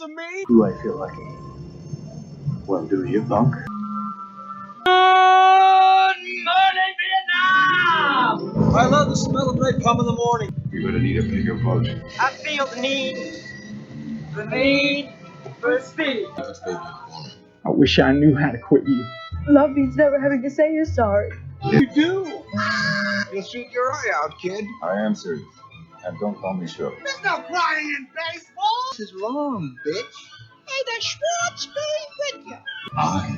of me? Do I feel lucky? Well, do you, punk? Good morning, Vietnam! I love the smell of napalm in the morning. You're gonna need a bigger boat. I feel the need for speed. I wish I knew how to quit you. Love means never having to say you're sorry. You do! You'll shoot your eye out, kid. I am serious. And don't call me Shirley. There's no crying in baseball! This is wrong, bitch. Hey, the Schwartz going with you. I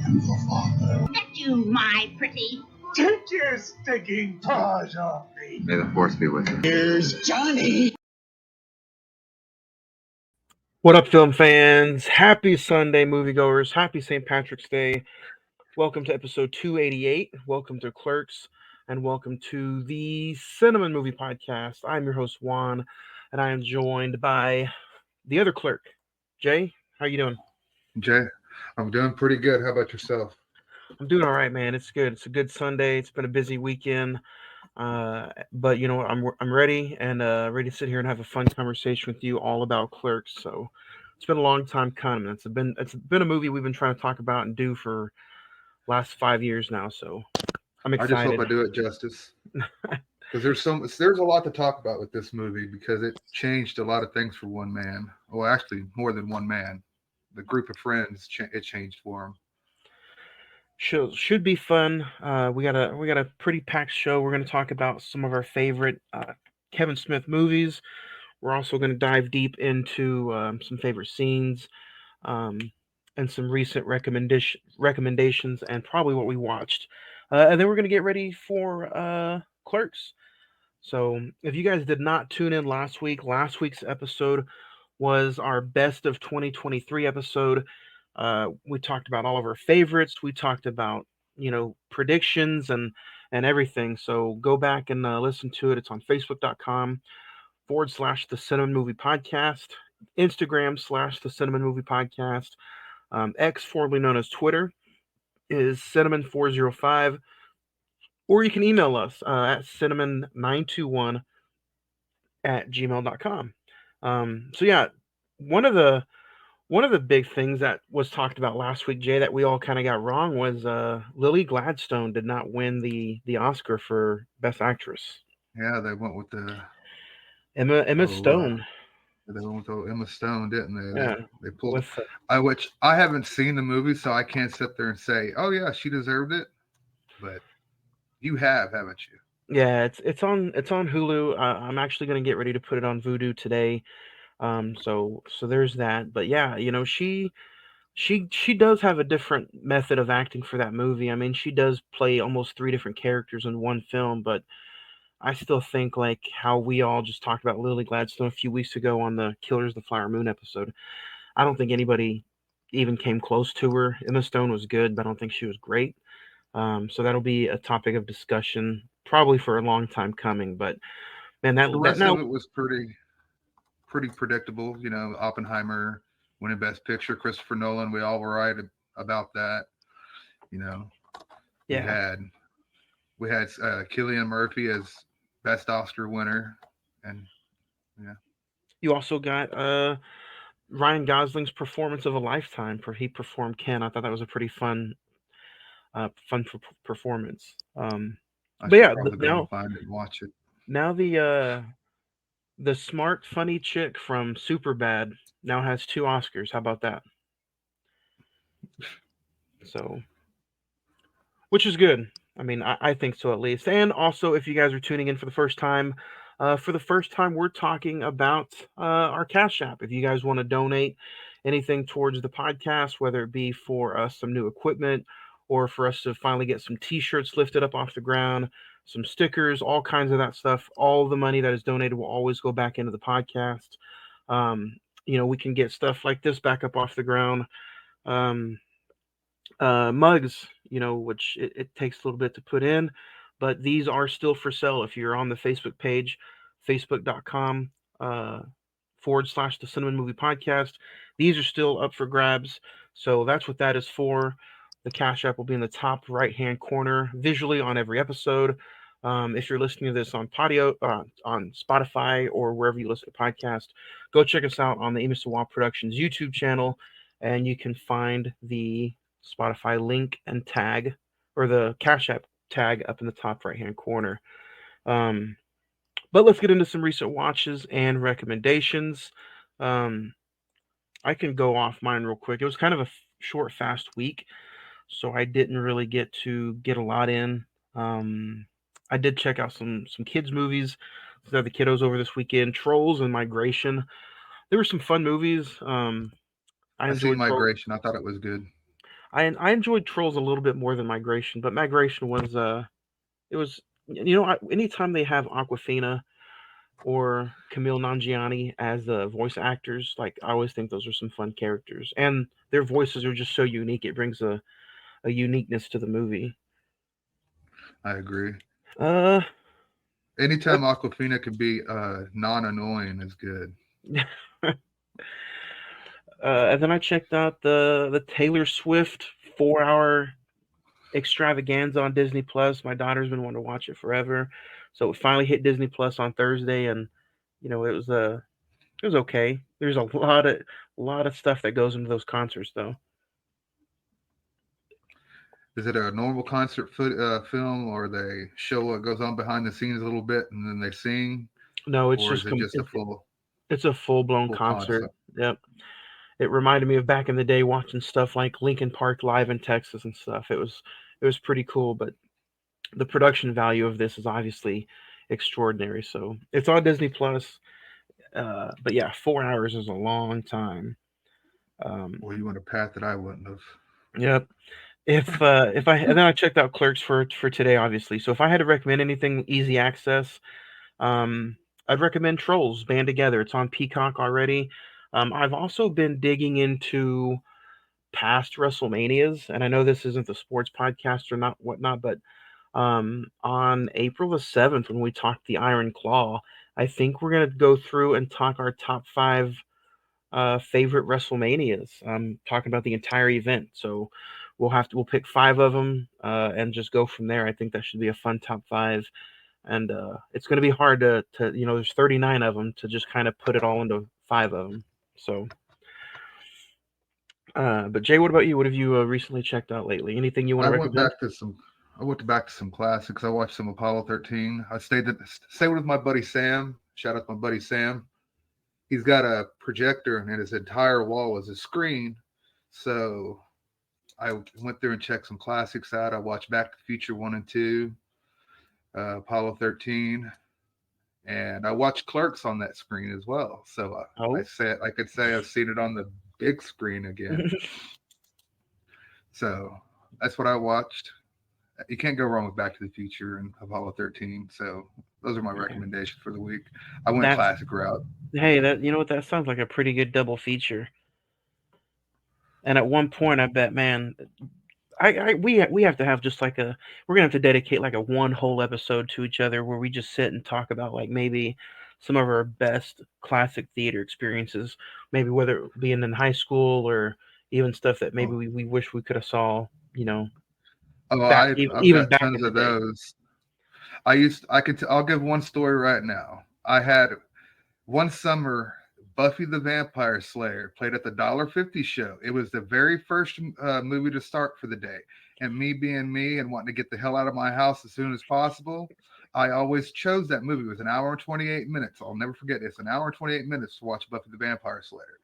am your father. At you, my pretty. Take your stinking paws off me. May the force be with you. Here's Johnny. What up, film fans? Happy Sunday, moviegoers. Happy St. Patrick's Day. Welcome to episode 288. Welcome to Clerks, and welcome to the Cine-Men movie podcast. I'm your host, Juan, and I am joined by the other clerk, Jay. How you doing? Jay, I'm doing pretty good. How about yourself? I'm doing all right, man. It's good. It's a good Sunday. It's been a busy weekend, but you know what? I'm ready and ready to sit here and have a fun conversation with you all about Clerks. So it's been a long time coming. It's been a movie we've been trying to talk about and do for last 5 years now. So I'm excited. I just hope I do it justice, because there's a lot to talk about with this movie, because it changed a lot of things for one man. Well, actually, more than one man. The group of friends, it changed for him. Should be fun. We got a pretty packed show. We're going to talk about some of our favorite Kevin Smith movies. We're also going to dive deep into some favorite scenes and some recent recommendations and probably what we watched. And then we're going to get ready for Clerks. So if you guys did not tune in last week's episode was our best of 2023 episode. We talked about all of our favorites. We talked about, predictions and everything. So go back and listen to it. It's on Facebook.com/The Cine-Men Movie Podcast, Instagram /The Cine-Men Movie Podcast, X, formerly known as Twitter, is Cine-Men405, or you can email us at cinemen921@gmail.com. So yeah, one of the big things that was talked about last week, Jay, that we all kind of got wrong was Lily Gladstone did not win the Oscar for Best Actress. Yeah, they went with the Emma Stone. They went with Emma Stone, didn't they? Yeah. They pulled. Which I haven't seen the movie, so I can't sit there and say, "Oh yeah, she deserved it." But you haven't you? Yeah, it's on Hulu. I'm actually going to get ready to put it on Vudu today. So there's that. But yeah, she does have a different method of acting for that movie. I mean, she does play almost 3 different characters in one film, but I still think, like how we all just talked about Lily Gladstone a few weeks ago on the Killers of the Flower Moon episode, I don't think anybody even came close to her. Emma Stone was good, but I don't think she was great. So that'll be a topic of discussion probably for a long time coming. But man, the rest of it was pretty predictable. Oppenheimer winning Best Picture, Christopher Nolan. We all were right about that. Yeah. We had Cillian Murphy as Best Oscar winner, and yeah. You also got Ryan Gosling's performance of a lifetime. He performed Ken. I thought that was a pretty fun performance. But yeah, now find it and watch it. Now the smart, funny chick from Superbad now has 2 Oscars. How about that? So, which is good. I mean, I think so, at least. And also, if you guys are tuning in for the first time, we're talking about our Cash App. If you guys want to donate anything towards the podcast, whether it be for some new equipment or for us to finally get some T-shirts lifted up off the ground, some stickers, all kinds of that stuff, all the money that is donated will always go back into the podcast. We can get stuff like this back up off the ground. Mugs, which it takes a little bit to put in, but these are still for sale. If you're on the Facebook page, facebook.com /The Cine-Men Movie Podcast, these are still up for grabs. So that's what that is for. The Cash App will be in the top right-hand corner visually on every episode. If you're listening to this on on Spotify or wherever you listen to podcasts, go check us out on the Amos Wall Productions YouTube channel, and you can find the Spotify link and tag, or the Cash App tag, up in the top right hand corner. Um, but let's get into some recent watches and recommendations. Um, I can go off mine real quick. It was kind of a short, fast week, so I didn't really get a lot in. Um, I did check out some kids movies. So the kiddos over this weekend. Trolls and Migration. There were some fun movies. I I seen enjoyed Trolls. Migration. I thought it was good. I enjoyed Trolls a little bit more than Migration, but Migration was it was, anytime they have Aquafina or Camille Nanjiani as the voice actors, like, I always think those are some fun characters, and their voices are just so unique. It brings a uniqueness to the movie. I agree. Uh, Anytime Aquafina can be non-annoying is good. and then I checked out the Taylor Swift 4 hour extravaganza on Disney Plus. My daughter's been wanting to watch it forever, so it finally hit Disney Plus on Thursday, and it was okay. There's a lot of stuff that goes into those concerts, though. Is it a normal concert film, or they show what goes on behind the scenes a little bit and then they sing, No, it's or is just it just a full it's a full blown full concert. concert? Yep. It reminded me of back in the day watching stuff like Linkin Park live in Texas and stuff. It was pretty cool, but the production value of this is obviously extraordinary. So it's on Disney Plus. But yeah, 4 hours is a long time. Well, you went a path that I wouldn't have. Yep. If I and then I checked out Clerks for today, obviously. So if I had to recommend anything easy access, um, I'd recommend Trolls Band Together. It's on Peacock already. I've also been digging into past WrestleManias, and I know this isn't the sports podcast or not whatnot, but on April the 7th, when we talked the Iron Claw, I think we're gonna go through and talk our top five favorite WrestleManias. I'm talking about the entire event, so we'll pick five of them and just go from there. I think that should be a fun top five, and it's going to be hard to there's 39 of them to just kind of put it all into five of them. So, but Jay, what about you? What have you recently checked out lately? Anything you want I to went recommend? back to some. I went back to some classics. I watched some Apollo 13. I stayed with my buddy Sam. Shout out to my buddy Sam. He's got a projector, and his entire wall is a screen. So I went through and checked some classics out. I watched Back to the Future 1 and 2, Apollo 13, and I watched Clerks on that screen as well. So Oh, I could say I've seen it on the big screen again. So that's what I watched. You can't go wrong with Back to the Future and Apollo 13. So those are my recommendations for the week. I went that's classic route. hey, that you know what, that sounds like a pretty good double feature. And at one point, I bet, man, we have to have just like we're gonna have to dedicate like a one whole episode to each other where we just sit and talk about like maybe some of our best classic theater experiences, maybe whether it being in high school or even stuff that maybe Oh, we wish we could have saw, oh, back I've even got back tons in the of day. those. I'll give one story right now. I had one summer, Buffy the Vampire Slayer played at the $1.50 show. It was the very first movie to start for the day. And me being me and wanting to get the hell out of my house as soon as possible, I always chose that movie. It was an hour and 28 minutes. I'll never forget it. It's an hour and 28 minutes to watch Buffy the Vampire Slayer.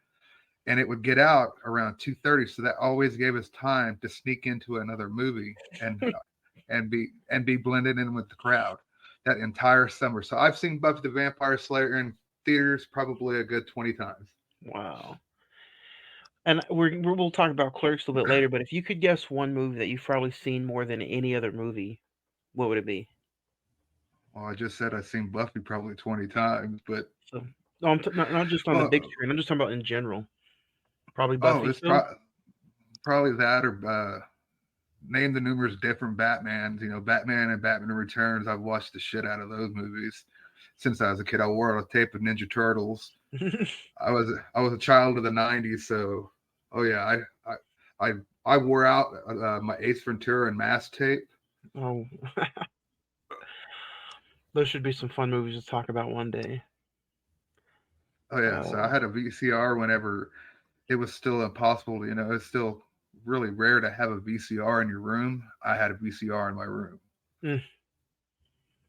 And it would get out around 2:30, so that always gave us time to sneak into another movie and be blended in with the crowd that entire summer. So I've seen Buffy the Vampire Slayer in theaters probably a good 20 times. Wow. And we'll talk about Clerks a little bit later, but if you could guess one movie that you've probably seen more than any other movie, what would it be? Well, I just said I've seen Buffy probably 20 times, but So, no, not just on the big well, screen. I'm just talking about in general. Probably oh, Buffy it's still. probably that, or name the numerous different Batmans. Batman and Batman Returns. I've watched the shit out of those movies since I was a kid. I wore a tape of Ninja Turtles. I was a child of the '90s, so oh yeah, I wore out my Ace Ventura and Mask tape. Oh, Those should be some fun movies to talk about one day. Oh yeah, so I had a VCR whenever it was still impossible. It's still really rare to have a VCR in your room. I had a VCR in my room, Mm.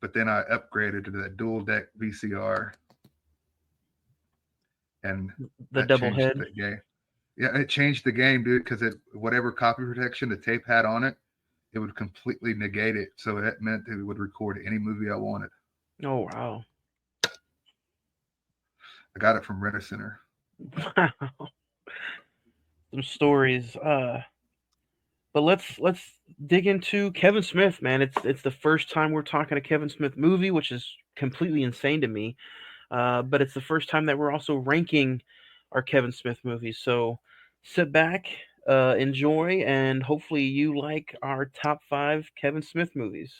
But then I upgraded to that dual deck VCR, and The that double changed head. the game. Yeah, it changed the game, dude, because whatever copy protection the tape had on it, it would completely negate it. So it meant that it would record any movie I wanted. Oh wow. I got it from Rent a Center. Wow. Some stories. But let's dig into Kevin Smith, man. It's the first time we're talking a Kevin Smith movie, which is completely insane to me. But it's the first time that we're also ranking our Kevin Smith movies. So sit back, enjoy, and hopefully you like our top 5 Kevin Smith movies.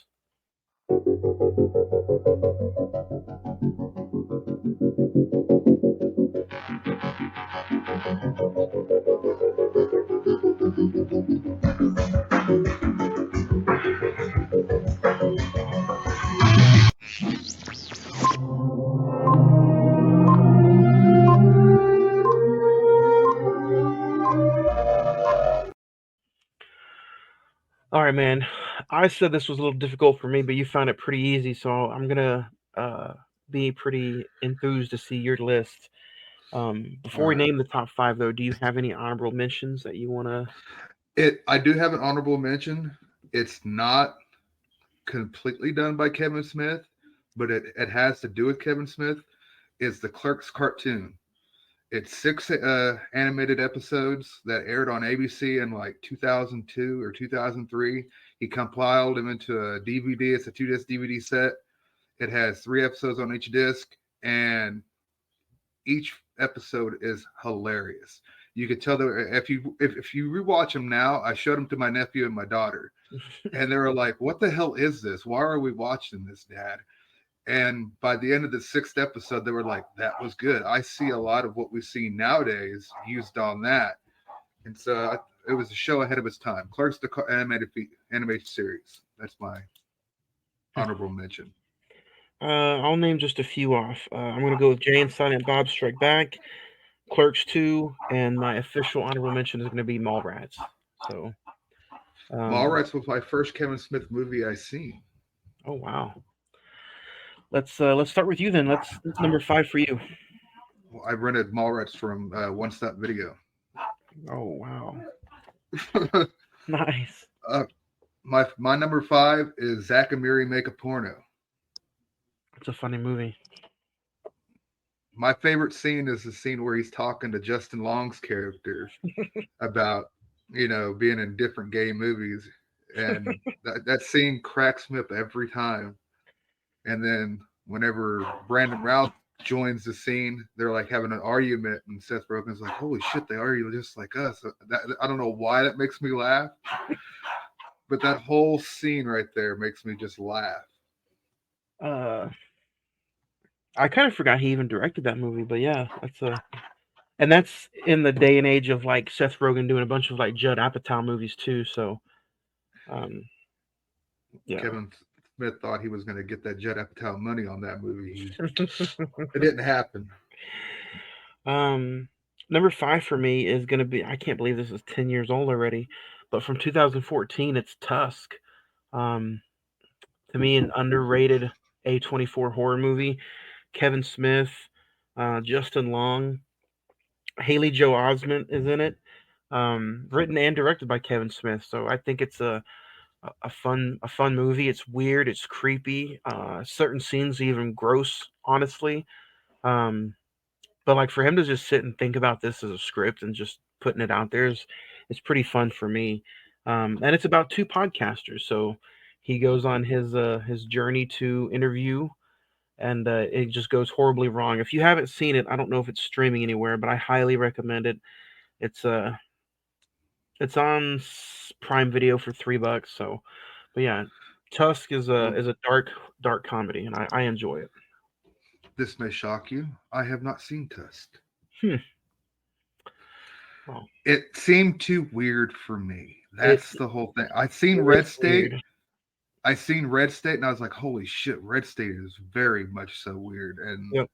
All right, man. I said this was a little difficult for me, but you found it pretty easy, so I'm gonna be pretty enthused to see your list. Before All we right. name the top 5, though, do you have any honorable mentions that you want to? I do have an honorable mention. It's not completely done by Kevin Smith, but it has to do with Kevin Smith. Is the Clerks cartoon. It's 6 animated episodes that aired on ABC in like 2002 or 2003. He compiled them into a DVD. It's a 2-disc DVD set. It has 3 episodes on each disc, and each episode is hilarious. You could tell that if you rewatch them now. I showed them to my nephew and my daughter, and they were like, "What the hell is this? Why are we watching this, Dad?" And by the end of the 6th episode, they were like, "That was good. I see a lot of what we see nowadays used on that." And so it was a show ahead of its time. Clerks, the animated series. That's my honorable mention. I'll name just a few off. I'm gonna go with Jay and Silent Bob Strike Back, Clerks 2, and my official honorable mention is gonna be Mallrats. So, Mallrats was my first Kevin Smith movie I seen. oh wow. Let's start with you then. That's number 5 for you. Well, I rented Mallrats from One Stop Video. Oh wow. Nice. My number 5 is Zach and Miri Make a Porno. It's a funny movie. My favorite scene is the scene where he's talking to Justin Long's character about being in different gay movies, and that scene cracks me up every time. And then whenever Brandon Routh joins the scene, they're like having an argument, and Seth Rogen's like, "Holy shit, they argue just like us." I don't know why that makes me laugh, but that whole scene right there makes me just laugh. I kind of forgot he even directed that movie, but yeah, and that's in the day and age of like Seth Rogen doing a bunch of like Judd Apatow movies too. So, yeah. Kevin Smith thought he was going to get that Judd Apatow money on that movie. It didn't happen. Number 5 for me is going to be, I can't believe this is 10 years old already, but from 2014, it's Tusk. To me, an underrated A24 horror movie. Kevin Smith, Justin Long, Haley Joel Osment is in it. Written and directed by Kevin Smith. So I think it's a fun movie. It's weird. It's creepy. Certain scenes even gross, honestly. But like for him to just sit and think about this as a script and just putting it out there is pretty fun for me. And it's about 2 podcasters. So he goes on his journey to interview, and it just goes horribly wrong. If you haven't seen it, I don't know if it's streaming anywhere, but I highly recommend it. It's on Prime Video for $3. So, but yeah, Tusk is a dark comedy, and I enjoy it. This may shock you. I have not seen Tusk. Well, it seemed too weird for me. That's the whole thing. I'd seen Red State. Weird. I seen Red State and I was like, holy shit, Red State is very much so weird. Yep.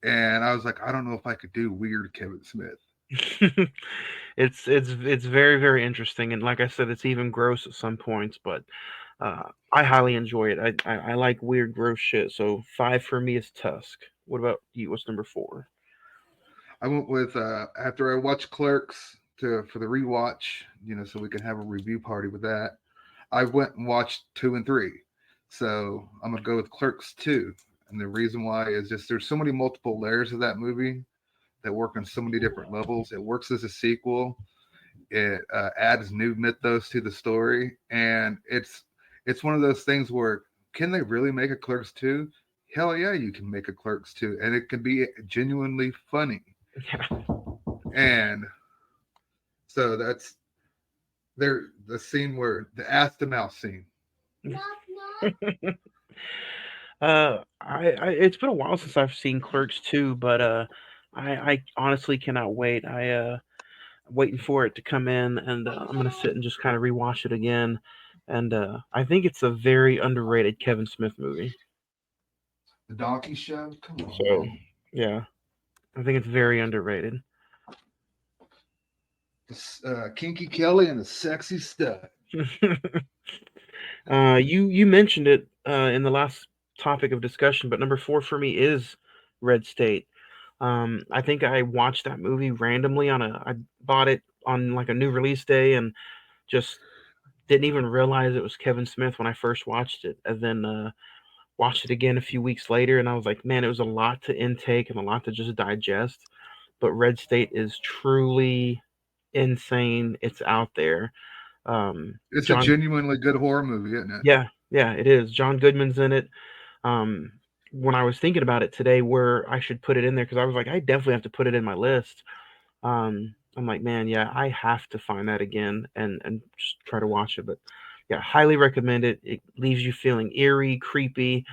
And I was like, I don't know if I could do weird Kevin Smith. It's very very interesting, and like I said, it's even gross at some points, but I highly enjoy it. I like weird gross shit. So 5 for me is Tusk. What about you? What's number 4? I went with after I watched Clerks for the rewatch, so we can have a review party with that. I went and watched 2 and 3. So I'm gonna go with Clerks 2. And the reason why is just there's so many multiple layers of that movie that work on so many different levels. It works as a sequel. It adds new mythos to the story, and it's one of those things where can they really make a Clerks 2? Hell yeah, you can make a Clerks 2, and it can be genuinely funny. Yeah. And so that's the scene where the ass to mouth scene. It's been a while since I've seen Clerks 2, but I honestly cannot wait. Waiting for it to come in, and I'm gonna sit and just kind of rewatch it again. And I think it's a very underrated Kevin Smith movie. The Donkey Show? Come on, So man. yeah, I think it's very underrated. Kinky Kelly and the Sexy Stud. You mentioned it in the last topic of discussion, but number 4 for me is Red State. I think I watched that movie randomly I bought it on like a new release day and just didn't even realize it was Kevin Smith when I first watched it, and then watched it again a few weeks later, and I was like, man, it was a lot to intake and a lot to just digest. But Red State is truly insane. It's out there. It's a John, genuinely good horror movie, isn't it? yeah, it is. John Goodman's in it. Um, when I was thinking about it today, where I should put it in there, because I was like, I definitely have to put it in my list. I'm like, man, yeah, I have to find that again and just try to watch it. But yeah, highly recommend it. It leaves you feeling eerie, creepy.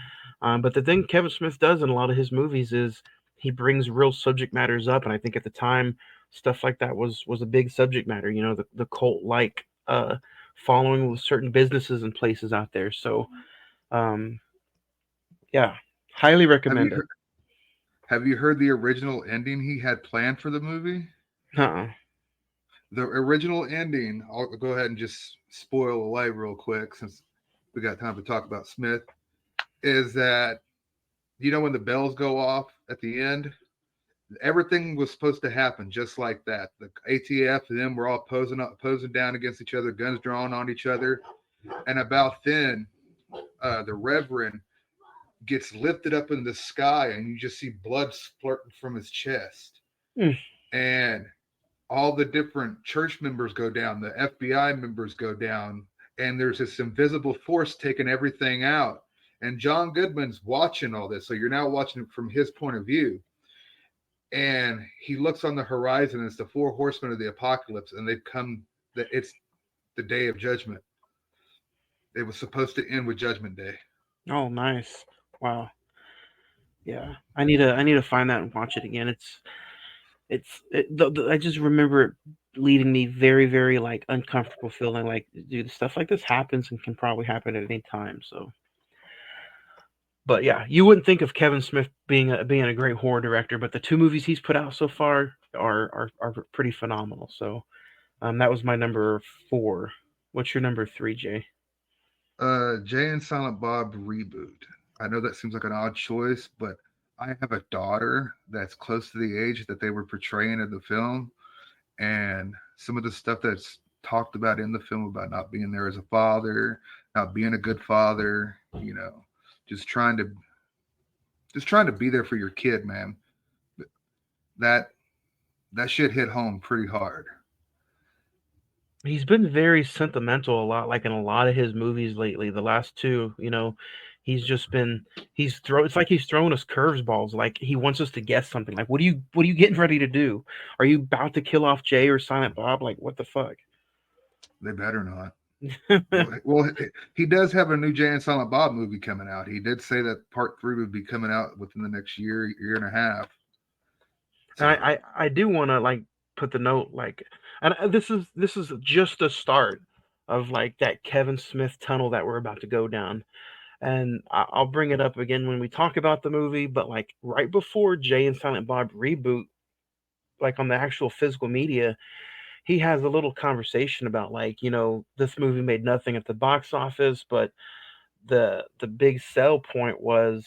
But the thing Kevin Smith does in a lot of his movies is he brings real subject matters up, and I think at the time stuff like that was a big subject matter. You know, the cult like following with certain businesses and places out there. So um, yeah, highly Have you recommend it. heard, have you heard the original ending he had planned for the movie? Uh-uh. The original ending, I'll go ahead and just spoil away real quick since we got time to talk about Smith, is that when the bells go off at the end, everything was supposed to happen just like that. The ATF and them were all posing down against each other, guns drawn on each other, and about then, the Reverend gets lifted up in the sky, and you just see blood splurting from his chest, and all the different church members go down, the FBI members go down, and there's this invisible force taking everything out. And John Goodman's watching all this, so you're now watching it from his point of view. And he looks on the horizon, and it's the 4 horsemen of the apocalypse, and they've come. It's the day of judgment. It was supposed to end with Judgment Day. Oh, nice. Wow. Yeah, I need to find that and watch it again. I just remember it leaving me very very like uncomfortable, feeling like, dude, stuff like this happens and can probably happen at any time. So, but yeah, you wouldn't think of Kevin Smith being a great horror director, but the 2 movies he's put out so far are pretty phenomenal. So, that was my number 4. What's your number 3, Jay? Jay and Silent Bob reboot. I know that seems like an odd choice, but I have a daughter that's close to the age that they were portraying in the film, and some of the stuff that's talked about in the film about not being there as a father, not being a good father, just trying to be there for your kid, man. That that shit hit home pretty hard. He's been very sentimental a lot, like in a lot of his movies lately. The last 2, he's just been it's like he's throwing us curveballs. Like he wants us to guess something. Like what are you getting ready to do? Are you about to kill off Jay or Silent Bob? Like what the fuck? They better not. Well, he does have a new Jay and Silent Bob movie coming out. He did say that part 3 would be coming out within the next year and a half. So. And I do want to like put the note like, and this is just a start. of like that Kevin Smith tunnel that we're about to go down. And I'll bring it up again when we talk about the movie, but like right before Jay and Silent Bob reboot, like on the actual physical media, he has a little conversation about like, this movie made nothing at the box office, but the big sell point was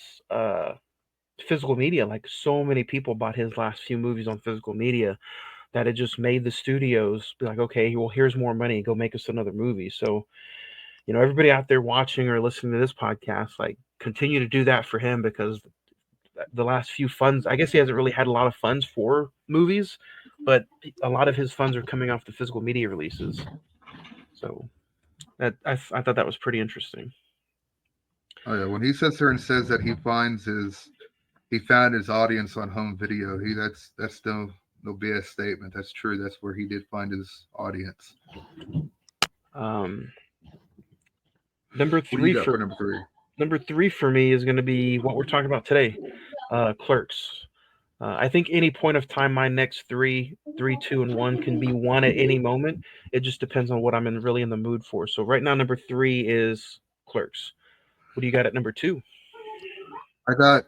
physical media. Like so many people bought his last few movies on physical media that it just made the studios be like, okay, well, here's more money, go make us another movie. So, everybody out there watching or listening to this podcast, like continue to do that for him, because the last few funds, I guess he hasn't really had a lot of funds for movies, but a lot of his funds are coming off the physical media releases. So that I thought that was pretty interesting. Oh yeah, when he sits there and says that he found his audience on home video, that's no BS statement. That's true. That's where he did find his audience. Um, number What do you three got for for number 3? number 3 for me is going to be what we're talking about today, Clerks. I think any point of time, my next 2, and 1 can be one at any moment. It just depends on what I'm really in the mood for. So right now, number 3 is Clerks. What do you got at number 2? I got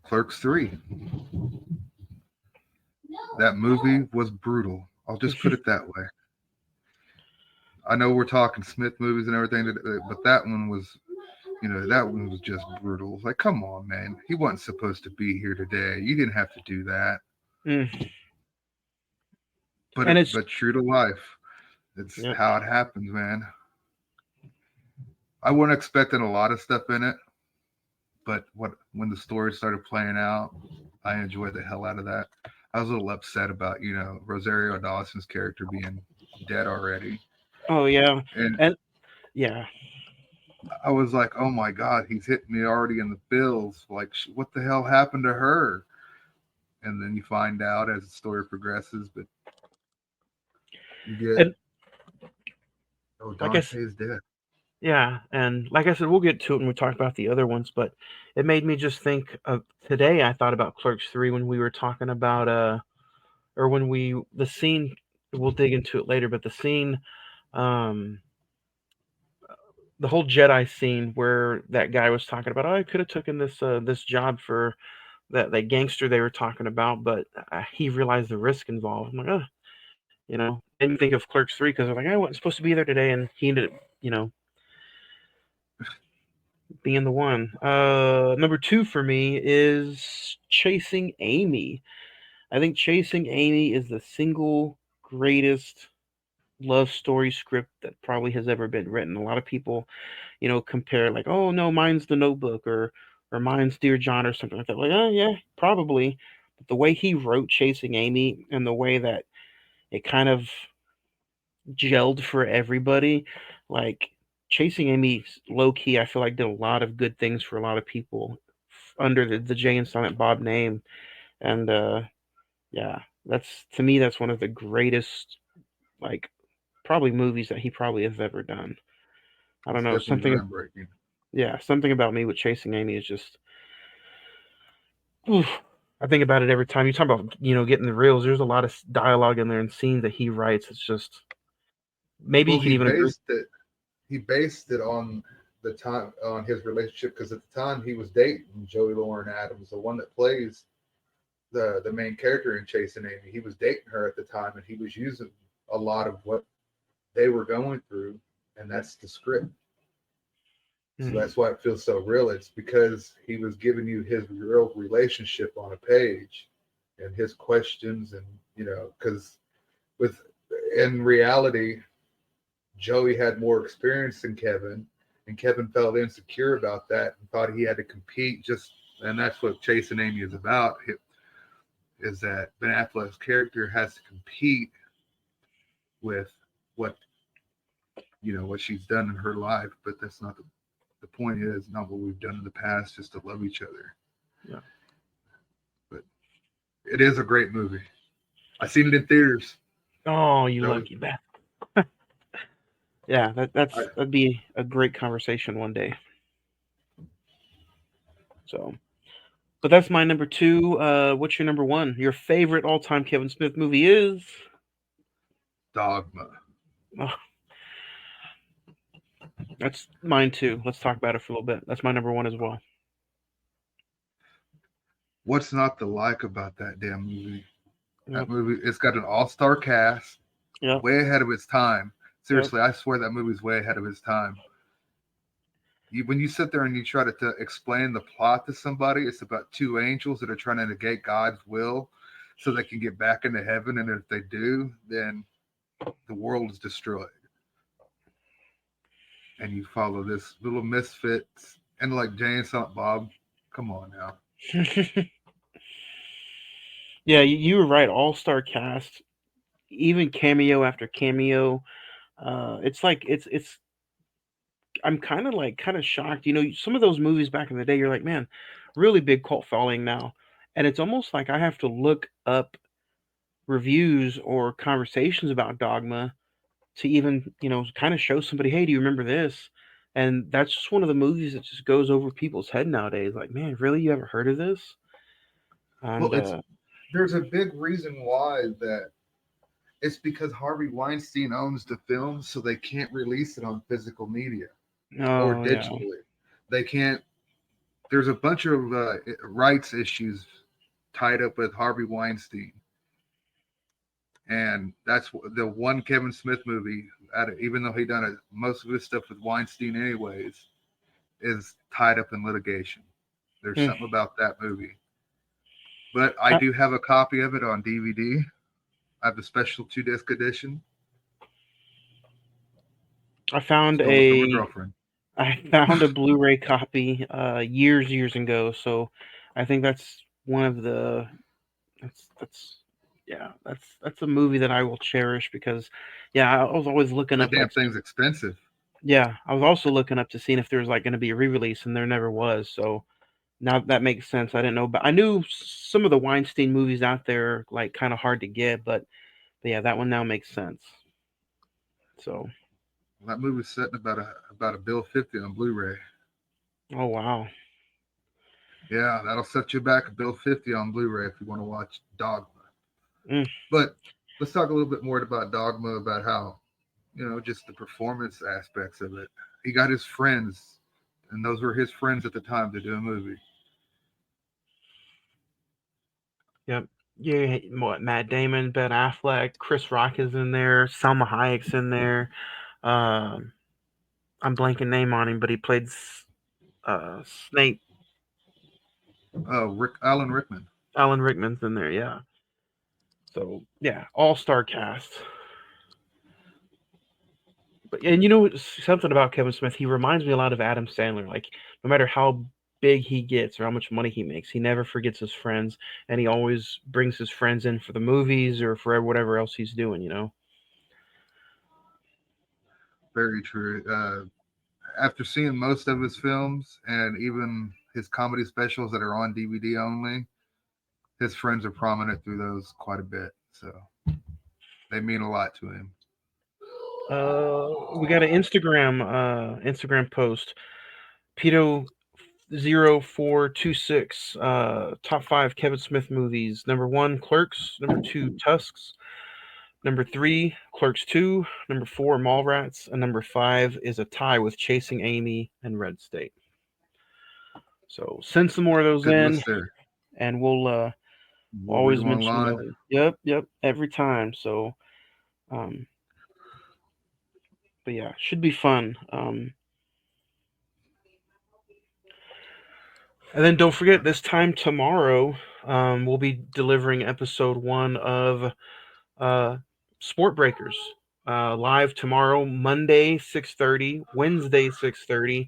Clerks 3. That movie was brutal. I'll just put it that way. I know we're talking Smith movies and everything, but that one was, that one was just brutal. Like, come on, man. He wasn't supposed to be here today. You didn't have to do that. Mm. But true to life, it's how it happens, man. I wasn't expecting a lot of stuff in it, but when the story started playing out, I enjoyed the hell out of that. I was a little upset about, Rosario Dawson's character being dead already. Oh yeah, and yeah. I was like, oh my God, he's hitting me already in the feels. Like, what the hell happened to her? And then you find out as the story progresses, but you get, Dante's dead. Yeah, and like I said, we'll get to it when we talk about the other ones, but it made me just think of today. I thought about Clerks 3 when we were talking about, or when the scene, we'll dig into it later, but the scene, the whole Jedi scene where that guy was talking about, oh, I could have taken this job for that gangster they were talking about, but he realized the risk involved. I'm like, oh, and you think of Clerks 3 because they're like, I wasn't supposed to be there today, and he ended up, being the one. Number 2 for me is Chasing Amy. I think Chasing Amy is the single greatest love story script that probably has ever been written. A lot of people, compare like, oh no, mine's The Notebook or mine's Dear John or something like that. Like, oh yeah, probably. But the way he wrote Chasing Amy and the way that it kind of gelled for everybody, like Chasing Amy, low key, I feel like did a lot of good things for a lot of people under the Jay and Silent Bob name, and yeah, that's to me that's one of the greatest, like probably movies that he probably has ever done. I don't know, something. Yeah, something about me with Chasing Amy is just. Oof, I think about it every time. You talk about getting the reels. There's a lot of dialogue in there and scenes that he writes. It's just maybe you could even agree. He based it on the time on his relationship because at the time he was dating Joey Lauren Adams, the one that plays the main character in Chasing Amy. He was dating her at the time, and he was using a lot of what they were going through, and that's the script. So that's why it feels so real. It's because he was giving you his real relationship on a page, and his questions, and because in reality, Joey had more experience than Kevin, and Kevin felt insecure about that and thought he had to compete. And that's what Chasing Amy is about. Is that Ben Affleck's character has to compete with what she's done in her life, but that's not the point. Is not what we've done in the past, just to love each other. Yeah, but it is a great movie. I seen it in theaters. Oh, you lucky bastard. Yeah, that'd be a great conversation one day. So, but that's my number 2. What's your number 1? Your favorite all-time Kevin Smith movie is Dogma. Oh, That's mine too. Let's talk about it for a little bit. That's my number one as well. What's not to like about that damn movie? Yep. That movie, it's got an all-star cast, Yep. way ahead of its time. Yep. Seriously, I swear that movie's way ahead of its time. When you sit there and you try to explain the plot to somebody, it's about two angels that are trying to negate God's will so they can get back into heaven. And if they do, then the world is destroyed. And you follow this little misfits and like Jay and Silent Bob. Come on now. Yeah, you were right. All star cast, even cameo after cameo. It's like it's. I'm kind of shocked. You know, some of those movies back in the day, you're like, man, really big cult following now, and it's almost like I have to look up reviews or conversations about Dogma to even kind of show somebody, hey, do you remember this? And that's just one of the movies that just goes over people's head nowadays. Like, man, really, you ever heard of this? And Well, there's a big reason why that it's because Harvey Weinstein owns the film, so they can't release it on physical media or oh yeah, digitally. They can't. There's a bunch of rights issues tied up with Harvey Weinstein, and that's the one Kevin Smith movie. Even though he done most of his stuff with Weinstein, anyways, is tied up in litigation. There's Hmm. something about that movie, but I do have a copy of it on DVD. I have the special 2-disc edition. I found Stole it from my a girlfriend. I found a Blu-ray copy years ago. So I think that's one of the that's yeah, that's a movie that I will cherish because yeah, I was always looking That up damn like thing's expensive. yeah, I was also looking up to seeing if there was like going to be a re-release and there never was. So now that makes sense. I didn't know, but I knew some of the Weinstein movies out there like kind of hard to get, but yeah, that one now makes sense. So, That movie's setting about a bill 50 on Blu-ray. oh wow. Yeah, that'll set you back a bill 50 on Blu-ray if you want to watch Dogma. Mm. But let's talk a little bit more about Dogma, about how, just the performance aspects of it. He got his friends, and those were his friends at the time to do a movie. Yep. Yeah, what Matt Damon, Ben Affleck, Chris Rock is in there, Salma Hayek's in there. Um, I'm blanking name on him, but he played Snape. Oh, Alan Rickman. Alan Rickman's in there, yeah. So yeah, all star cast. But and something about Kevin Smith, he reminds me a lot of Adam Sandler. Like no matter how big he gets or how much money he makes, he never forgets his friends, and he always brings his friends in for the movies or for whatever else he's doing. Very true. After seeing most of his films and even his comedy specials that are on DVD only, his friends are prominent through those quite a bit. So they mean a lot to him. We got an Instagram post. Peto 0426 top 5 Kevin Smith movies. Number 1 Clerks, number 2 Tusks, number 3 Clerks 2, number 4 Mallrats, and number 5 is a tie with Chasing Amy and Red State. So send some more of those Good in list there. and we'll We'll read always them mention online. those. Yep, every time. So but yeah, should be fun. And then don't forget, this time tomorrow, we'll be delivering episode 1 of Sport Breakers. Live tomorrow, Monday 6:30, Wednesday 6:30,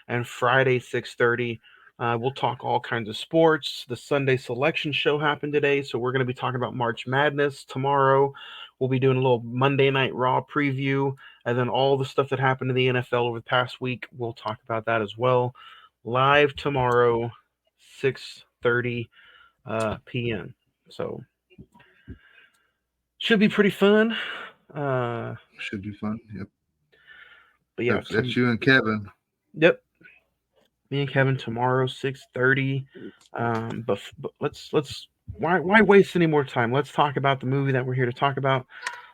and Friday 6:30. We'll talk all kinds of sports. The Sunday selection show happened today, so we're going to be talking about March Madness tomorrow. We'll be doing a little Monday Night Raw preview, and then all the stuff that happened in the NFL over the past week. We'll talk about that as well. Live tomorrow, 6:30 p.m. So should be pretty fun. Should be fun. Yep. But yeah, That's you and Kevin. Yep. Me and Kevin tomorrow 6:30. But let's why waste any more time? Let's talk about the movie that we're here to talk about.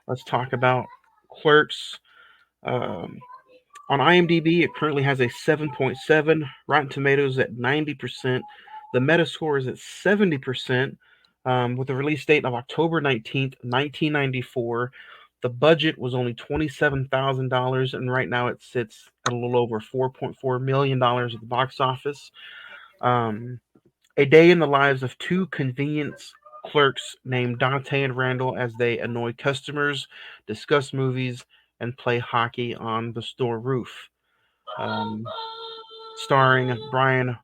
Let's talk about Clerks. On IMDb, it currently has a 7.7, Rotten Tomatoes at 90%. The Metascore is at 70%, with a release date of October 19th, 1994. The budget was only $27,000, and right now it sits at a little over $4.4 million at the box office. A day in the lives of two convenience clerks named Dante and Randall as they annoy customers, discuss movies, and play hockey on the store roof. Um, Starring Brian,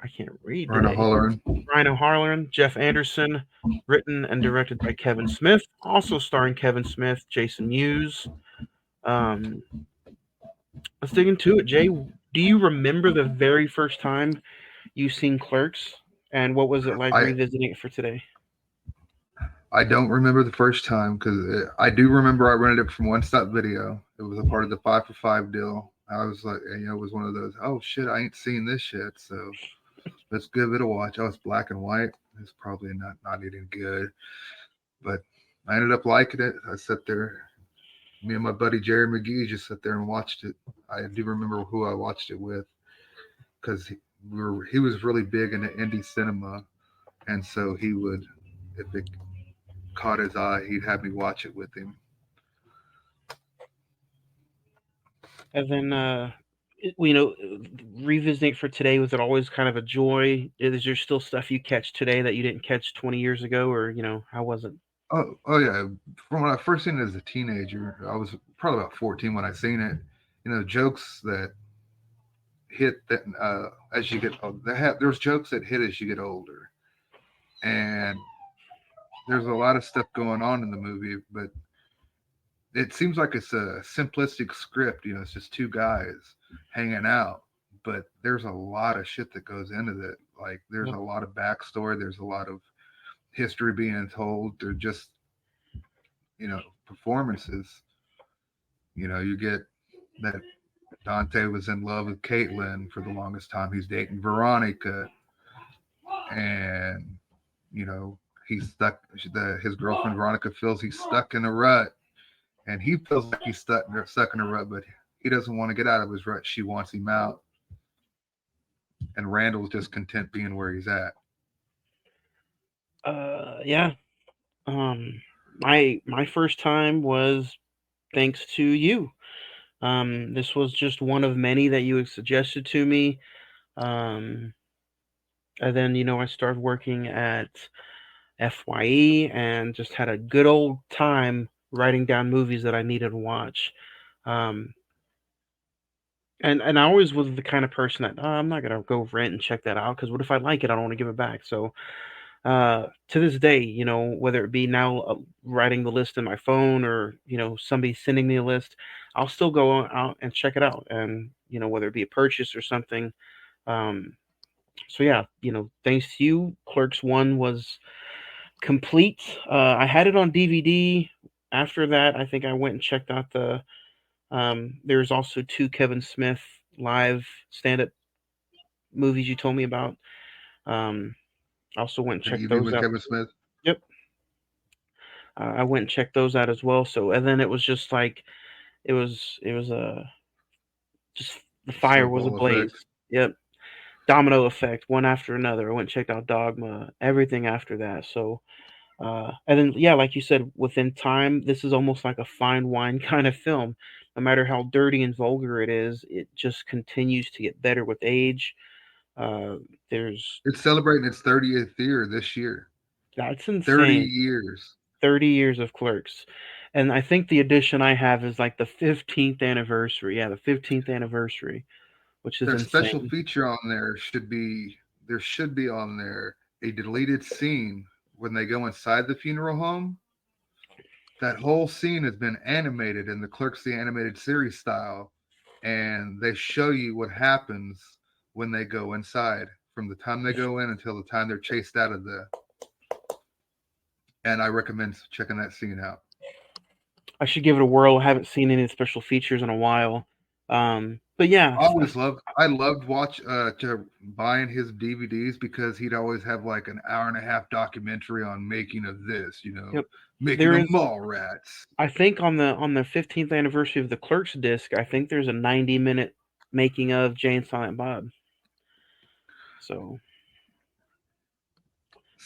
I can't read Rhino today. hollering. Brian O'Halloran, Jeff Anderson, written and directed by Kevin Smith. Also starring Kevin Smith, Jason Mewes. Um, let's dig into it, Jay. Do you remember the very first time you seen Clerks, and what was it like I revisiting it for today? I don't remember the first time because I do remember I rented it from One Stop Video. It was a part of the 5 for 5 deal. I was like, it was one of those. Oh shit, I ain't seen this yet, so let's give it a watch. Oh, it's black and white. It's probably not any good, but I ended up liking it. I sat there. Me and my buddy Jerry McGee just sat there and watched it. I do remember who I watched it with because he was really big into indie cinema, and so he would, if it caught his eye, he'd have me watch it with him. And then, revisiting it for today, was it always kind of a joy? Is there still stuff you catch today that you didn't catch 20 years ago, or how was it? Oh yeah. From when I first seen it as a teenager, I was probably about 14 when I seen it. Jokes that hit that as you get there's jokes that hit as you get older, and there's a lot of stuff going on in the movie, but it seems like it's a simplistic script. It's just two guys hanging out, but there's a lot of shit that goes into it. Like there's Yep. a lot of backstory. There's a lot of history being told. They're just performances. You get that Dante was in love with Caitlin for the longest time. He's dating Veronica, and he's stuck. His girlfriend Veronica feels he's stuck in a rut, and he feels like he's stuck in a rut, but he doesn't want to get out of his rut. She wants him out, and Randall's just content being where he's at. Yeah. My first time was thanks to you. This was just one of many that you had suggested to me. And then, I started working at FYE and just had a good old time writing down movies that I needed to watch. Um, and I always was the kind of person that I'm not gonna go rent and check that out because what if I like it? I don't want to give it back. So to this day, whether it be now writing the list in my phone or somebody sending me a list, I'll still go out and check it out, and whether it be a purchase or something. Um, so yeah, thanks to you, Clerks 1 was complete. I had it on DVD. After that, I think I went and checked out the. There's also 2 Kevin Smith live stand-up movies you told me about. I also went and You checked mean those with out. Kevin Smith? Yep. I went and checked those out as well. So, and then it was just like, it was just the fire was Snowball ablaze. effect. Yep. Domino effect, one after another. I went and checked out Dogma, everything after that. So, and then, yeah, like you said, within time, this is almost like a fine wine kind of film. No matter how dirty and vulgar it is, it just continues to get better with age. Uh, there's, It's celebrating its 30th year this year. that's 30 insane. years. 30 years of Clerks. And I think the edition I have is like the 15th anniversary. Yeah, the 15th anniversary, which is Their special insane. feature on there should be on there a deleted scene when they go inside the funeral home. That whole scene has been animated in the Clerks the animated series style, and they show you what happens when they go inside from the time they go in until the time they're chased out of the. And I recommend checking that scene out. I should give it a whirl. I haven't seen any special features in a while. But yeah, I loved buying his DVDs because he'd always have like an hour and a half documentary on making of this, yep. Making There them is, mall rats. I think, on the 15th anniversary of the Clerks disc, I think there's a 90-minute making of Jay and Silent Bob. So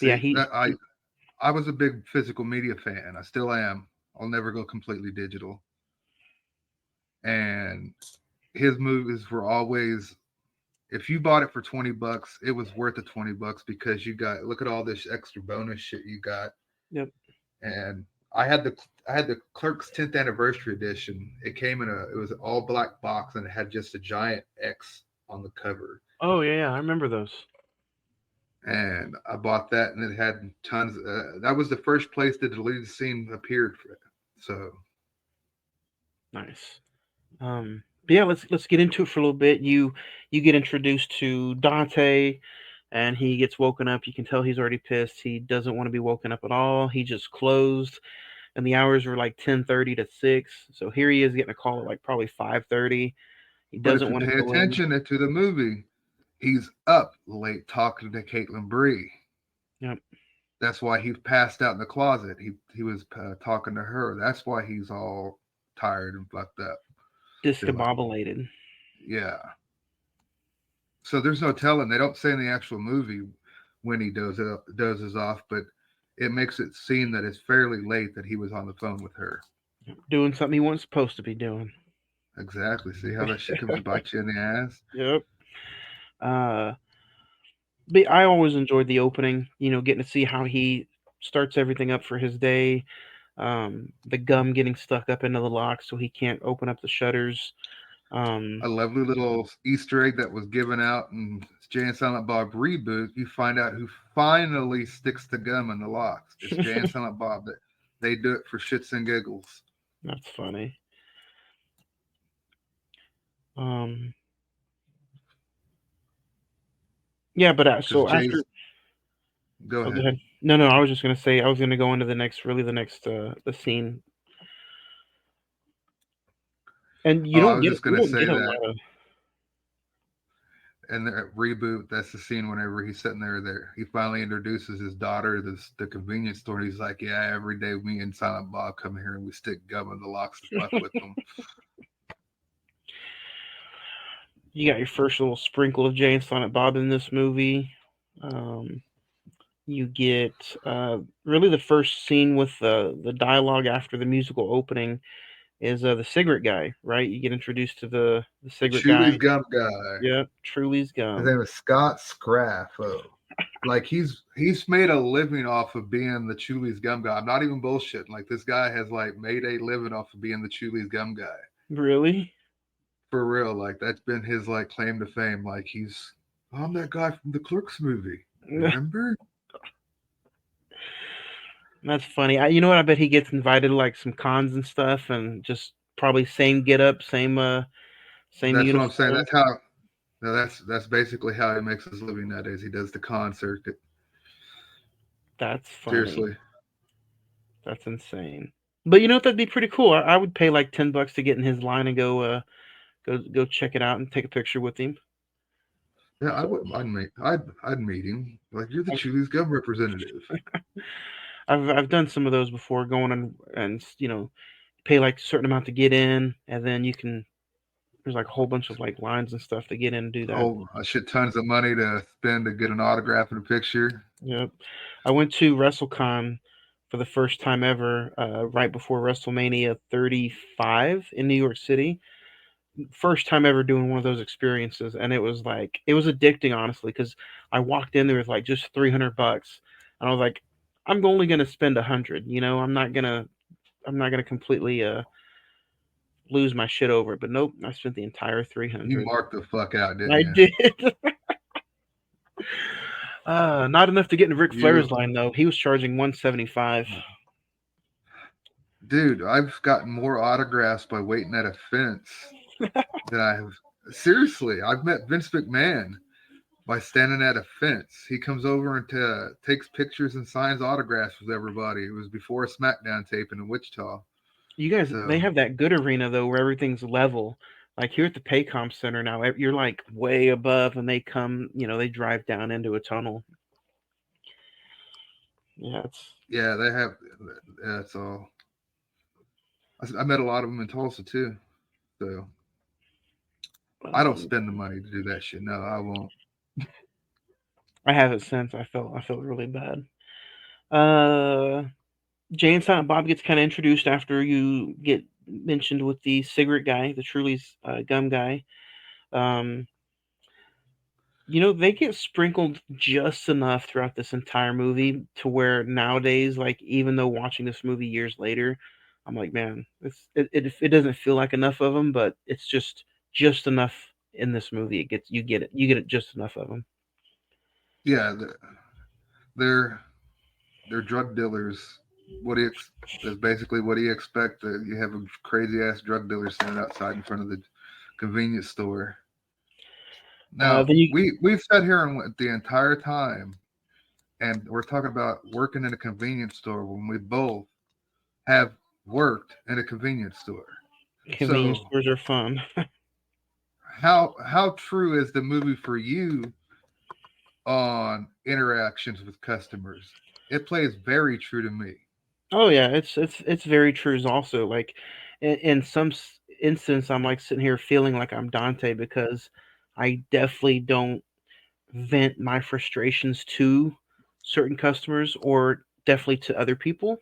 yeah, See, that I was a big physical media fan. I still am. I'll never go completely digital. And his movies were always, if you bought it for $20, it was worth the $20 because you got, look at all this extra bonus shit you got. yep. And I had the Clerks 10th anniversary edition. It came in it was an all black box and it had just a giant X on the cover. Oh yeah, I remember those. And I bought that, and it had tons. That was the first place the deleted scene appeared. So Nice. But yeah, let's get into it for a little bit. You get introduced to Dante, and he gets woken up. You can tell he's already pissed. He doesn't want to be woken up at all. He just closed, and the hours were like 10:30 to 6. So here he is getting a call at like probably 5:30. He but if doesn't you want to pay go in. attention to the movie, he's up late talking to Caitlin Bree. Yep. That's why he passed out in the closet. He was talking to her. That's why he's all tired and fucked up. Discombobulated. Yeah. So there's no telling. They don't say in the actual movie when he dozes off, but it makes it seem that it's fairly late that he was on the phone with her. Doing something he wasn't supposed to be doing. Exactly. See how that shit comes to bite you in the ass? Yep. But I always enjoyed the opening, getting to see how he starts everything up for his day. The gum getting stuck up into the lock so he can't open up the shutters. A lovely little Easter egg that was given out in Jay and Silent Bob reboot. You find out who finally sticks the gum in the locks. It's Jay and Silent Bob. That they do it for shits and giggles. That's funny. Yeah, but so after. Go Oh, ahead. go ahead. No, I was just gonna say I was gonna go into the next the scene, and you I don't was get just gonna say a that. lot of. And the reboot, that's the scene whenever he's sitting there. He finally introduces his daughter to the convenience store. He's like, yeah, every day me and Silent Bob come here and we stick gum in the locks to fuck with them. You got your first little sprinkle of Jay and Silent Bob in this movie. You get really the first scene with the dialogue after the musical opening is the cigarette guy, right? You get introduced to the cigarette Chuli's guy. gum guy. Yep, Truly's His gum. name is Scott Scraffo. Like he's made a living off of being the Chuli's gum guy. I'm not even bullshitting. Like this guy has like made a living off of being the Chuli's gum guy. Really? For real. Like that's been his like claim to fame. Like I'm that guy from the Clerks movie. Remember? That's funny. You know what? I bet he gets invited to like some cons and stuff, and just probably same get up, same That's uniform. what I'm saying. That's how. No, that's basically how he makes his living nowadays. He does the con circuit. That's funny. Seriously. That's insane. But you know what? That'd be pretty cool. I would pay like $10 to get in his line and go check it out and take a picture with him. Yeah, I would. I'd meet him. Like you're the Chuli's gum representative. I've done some of those before, going and pay like a certain amount to get in, and then there's like a whole bunch of like lines and stuff to get in and do that. Oh, a shit tons of money to spend to get an autograph and a picture. Yep. I went to WrestleCon for the first time ever, right before WrestleMania 35 in New York City. First time ever doing one of those experiences, and it was addicting, honestly, because I walked in there with like just $300, and I was like, I'm only gonna spend 100. I'm not gonna completely lose my shit over it. But nope, I spent the entire 300. You marked the fuck out, didn't I you? did. Not enough to get in Ric Flair's line though. He was charging $175. Dude, I've gotten more autographs by waiting at a fence than I have. Seriously, I've met Vince McMahon by standing at a fence. He comes over and takes pictures and signs autographs with everybody. It was before a SmackDown taping in Wichita. You guys, they have that good arena though, where everything's level. Like here at the Paycom Center now, you're like way above, and they come, they drive down into a tunnel. Yeah, it's Yeah, they have. That's all. I met a lot of them in Tulsa too. So I don't um, spend the money to do that shit. No, I won't. I haven't since. I felt really bad. Uh, Jay and Silent Bob gets kind of introduced after you get mentioned with the cigarette guy, the Truly's gum guy. Um, they get sprinkled just enough throughout this entire movie to where nowadays, like even though watching this movie years later, I'm like, man, it doesn't feel like enough of them, but it's just enough in this movie. You get it just enough of them. Yeah, they're they're drug dealers. What do you That's basically what do you expect? That you have a crazy ass drug dealer standing outside in front of the convenience store. Now Then you we've sat here and the entire time, and we're talking about working in a convenience store when we both have worked in a convenience store. convenience So stores are fun. how true is the movie for you on interactions with customers? It plays very true to me. Oh yeah, it's very true. Also, like in some instance, I'm like sitting here feeling like I'm Dante because I definitely don't vent my frustrations to certain customers or definitely to other people.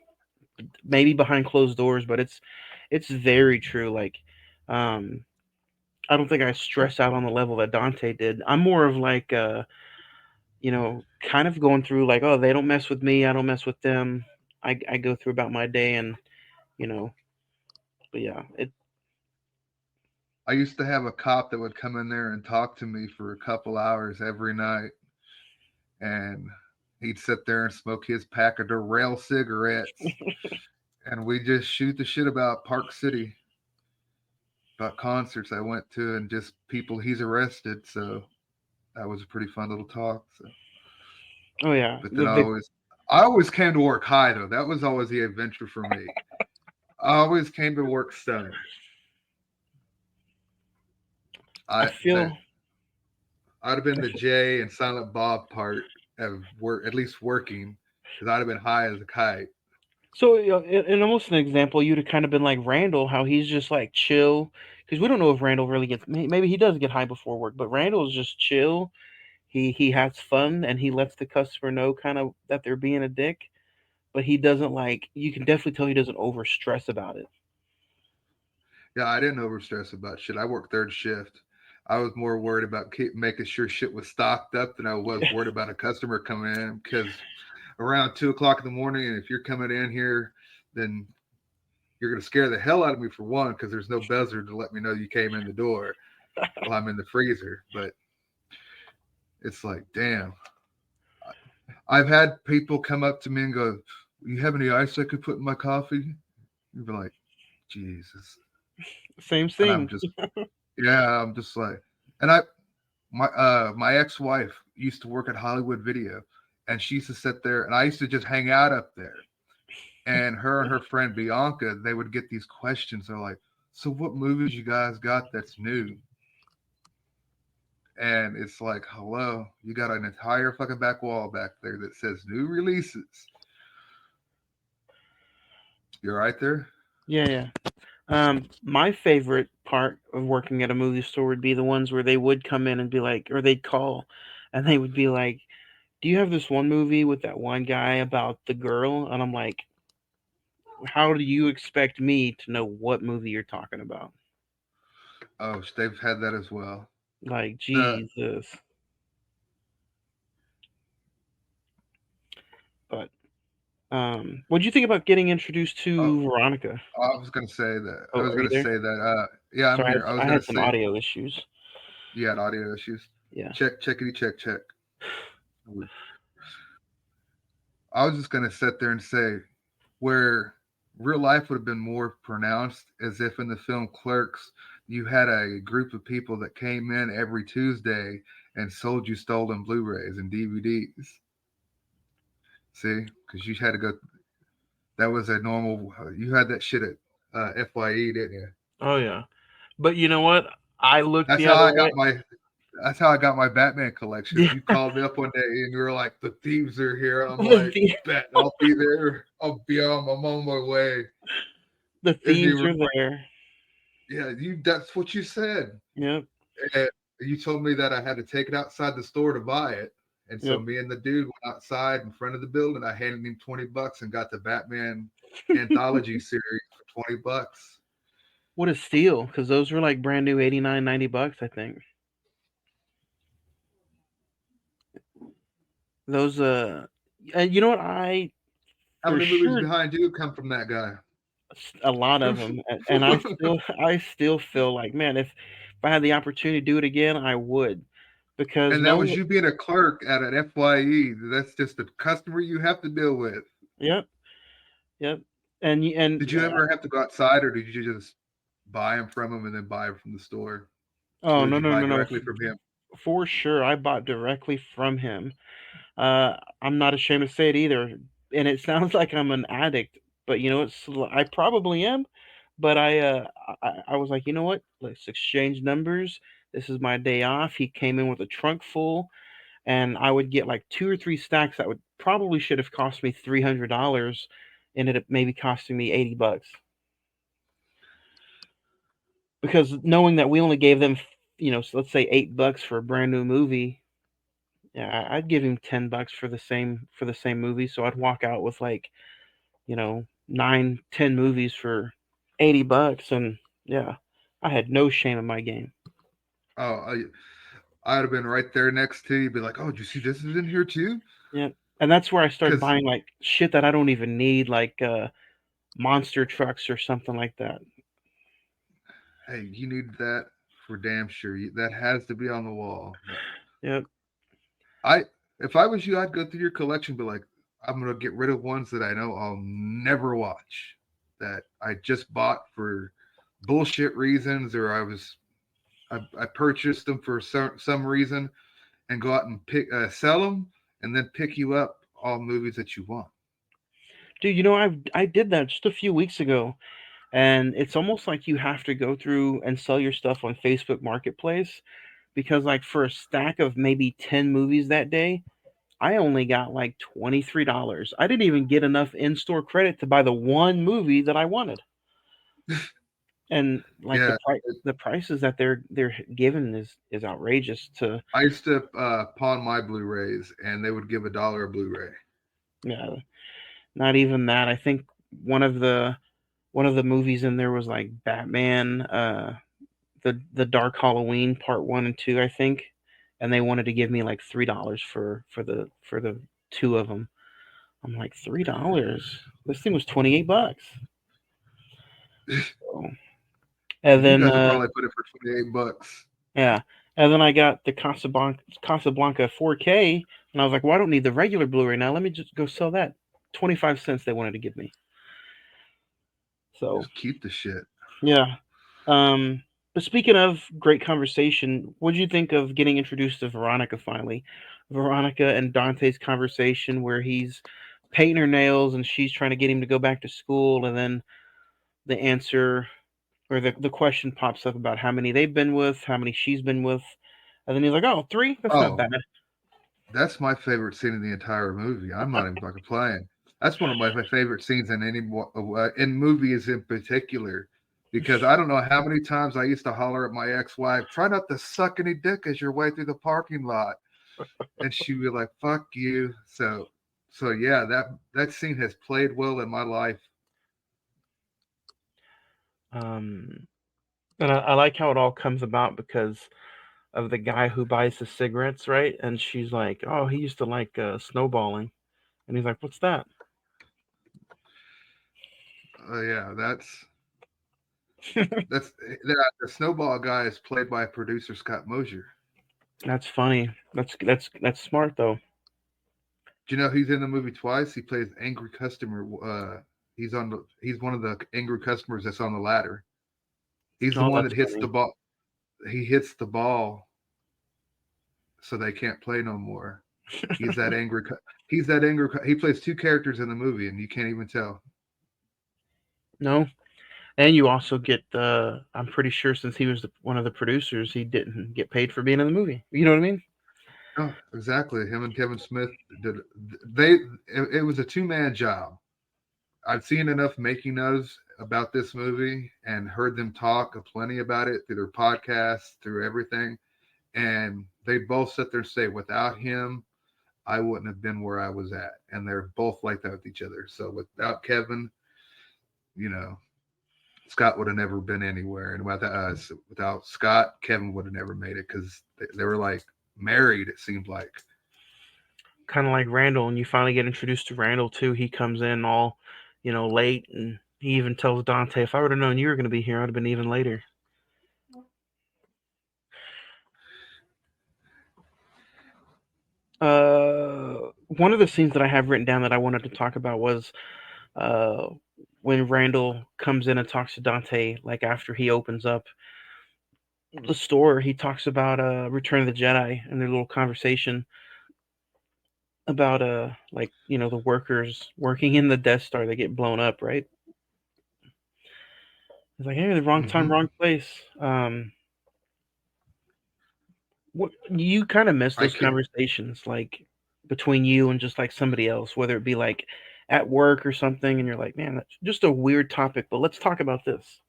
Maybe behind closed doors, but it's very true. Like, um, I don't think I stress out on the level that Dante did. I'm more of like, kind of going through like, oh, they don't mess with me, I don't mess with them. I go through about my day and you know but yeah, I used to have a cop that would come in there and talk to me for a couple hours every night, and he'd sit there and smoke his pack of Durrell cigarettes, and we just shoot the shit about Park City, about concerts I went to, and just people he's arrested. So that was a pretty fun little talk. So, oh yeah, but then I always came to work high though. That was always the adventure for me. I always came to work stoned. I I feel. that I'd have been the Jay and Silent Bob part of work, at least working, because I'd have been high as a kite. So, in almost an example, you'd have kind of been like Randall, how he's just like chill, because we don't know if Randall really gets. Maybe he does get high before work, but Randall's just chill. He has fun and he lets the customer know kind of that they're being a dick, but he doesn't like. You can definitely tell he doesn't over stress about it. Yeah, I didn't overstress about shit. I worked third shift. I was more worried about making sure shit was stocked up than I was worried about a customer coming in because around 2 o'clock in the morning, and if you're coming in here, then you're going to scare the hell out of me for one because there's no buzzer to let me know you came in the door while I'm in the freezer. But it's like, damn. I've had people come up to me and go, "You have any ice I could put in my coffee?" You'd be like, Jesus. Same And I'm thing. just, yeah, I'm just like, and my ex-wife used to work at Hollywood Video, and she used to sit there, and I used to just hang out up there. And her and her friend Bianca, they would get these questions. They're like, "So what movies you guys got that's new?" And it's like, "Hello, you got an entire fucking back wall back there that says new releases." You're right there. Yeah, yeah. My favorite part of working at a movie store would be the ones where they would come in and be like, or they'd call, and they would be like, "Do you have this one movie with that one guy about the girl?" And I'm like, "How do you expect me to know what movie you're talking about?" Oh, they've had that as well. Like, The Jesus. But what'd you think about getting introduced oh, to Veronica? I was gonna say that. I Oh, was are you gonna there? say that. Yeah, I'm Sorry, here. I was I gonna had some say audio issues. you had audio issues. Yeah. Check, checkity, check, check. I was just gonna sit there and say where real life would have been more pronounced, as if in the film Clerks, you had a group of people that came in every Tuesday and sold you stolen Blu-rays and DVDs. See, because you had to go. That was a normal. You had that shit at FYE, didn't you? Oh yeah. But you know what? I looked That's the how other I got way. my. That's how I got my Batman collection. Yeah. You called me up one day and you were like, "The thieves are here." I'm the, like, thie- "Bet I'll be there. I'm on my way." the And you thieves were are like, there. "Yeah, that's what you said." Yep. And you told me that I had to take it outside the store to buy it. And so Yep. me and the dude went outside in front of the building. I handed him $20 and got the Batman anthology series for $20. What a steal, because those were like brand new 89, $90, I think. Those and you know what, I How for many movies sure behind you come from that guy? a lot of them, and I still feel like, man, if I had the opportunity to do it again, I would, because And that was no. you being a clerk at an FYE. That's just a customer you have to deal with. Yep. Yep. And Did you ever have to go outside, or did you just buy them from him and then buy them from the store, oh, or did no, you no, buy no, no, directly from him? for sure, I bought directly from him. I'm not ashamed to say it either, and it sounds like I'm an addict, but I probably am. But I was like, you know what? Let's exchange numbers. This is my day off. He came in with a trunk full, and I would get like 2 or 3 stacks that would probably should have cost me $300, ended up maybe costing me $80, because knowing that we only gave them, so let's say $8 for a brand new movie. Yeah, I'd give him $10 for the same movie. So I'd walk out with like, 9, 10 movies for $80, and yeah, I had no shame in my game. Oh, I'd have been right there next to you, be like, "Oh, did you see this is in here too?" Yeah, and that's where I started Because buying like shit that I don't even need, like monster trucks or something like that. hey, you need that for damn sure. That has to be on the wall. Yep. I, if I was you, I'd go through your collection, be like, I'm gonna get rid of ones that I know I'll never watch, that I just bought for bullshit reasons, or I purchased them for some reason, and go out and sell them, and then pick you up all movies that you want. Dude, I did that just a few weeks ago, and it's almost like you have to go through and sell your stuff on Facebook Marketplace, because like for a stack of maybe 10 movies that day, I only got like $23. I didn't even get enough in-store credit to buy the one movie that I wanted. And like the Yeah, price the prices that they're giving is outrageous to. I used to pawn my Blu-rays, and they would give $1 a Blu-ray. Yeah, not even that. I think one of the movies in there was like Batman, the Dark Halloween Part 1 and 2, I think, and they wanted to give me like $3 for the two of them. I'm like, $3. This thing was $28. So, and You then guys would probably put it for $28. yeah, and then I got the Casablanca 4K, and I was like, well, I don't need the regular Blu-ray now. Let me just go sell that. 25 cents they wanted to give me. So Just keep the shit. yeah. Um, but speaking of great conversation, what did you think of getting introduced to Veronica finally? Veronica and Dante's conversation where he's painting her nails and she's trying to get him to go back to school, and then the answer, or the question pops up about how many they've been with, how many she's been with, and then he's like, "Oh, 3? That's not Oh, bad." that's my favorite scene in the entire movie. I'm not even fucking playing. That's one of my favorite scenes in in movies in particular, because I don't know how many times I used to holler at my ex-wife, "Try not to suck any dick as your way through the parking lot," and she'd be like, "Fuck you." So yeah, that scene has played well in my life. Um, and I like how it all comes about because of the guy who buys the cigarettes, right? And she's like, "Oh, he used to like snowballing," and he's like, "What's that?" Yeah, the snowball guy is played by producer Scott Mosier. That's funny. That's smart though. Do you know he's in the movie twice? He plays angry customer. He's one of the angry customers that's on the ladder. He's the Oh, one that's that hits the funny. ball. He hits the ball so they can't play no more. He's that angry. He's that angry. He plays two characters in the movie, and you can't even tell. No, And you also get I'm pretty sure since he was one of the producers, he didn't get paid for being in the movie. You know what I mean? Oh, exactly. Him and Kevin Smith did. They it was a two-man job. I've seen enough making ofs about this movie and heard them talk plenty about it through their podcasts, through everything. And they both sit there and say, without him, I wouldn't have been where I was at. And they're both like that with each other. So without Kevin, you know, Scott would have never been anywhere. And without Scott, Kevin would have never made it because they were like married, it seemed like. Kind of like Randall, and you finally get introduced to Randall too. He comes in all, late, and he even tells Dante, "If I would have known you were going to be here, I'd have been even later." One of the scenes that I have written down that I wanted to talk about was uh, when Randall comes in and talks to Dante, like after he opens up the store, he talks about Return of the Jedi and their little conversation about the workers working in the Death Star that get blown up, right? He's like, "Hey, the wrong time, Mm-hmm. wrong place." What you kind of miss I those can. conversations, like between you and just like somebody else, whether it be like at work or something, and you're like, "Man, that's just a weird topic, but let's talk about this."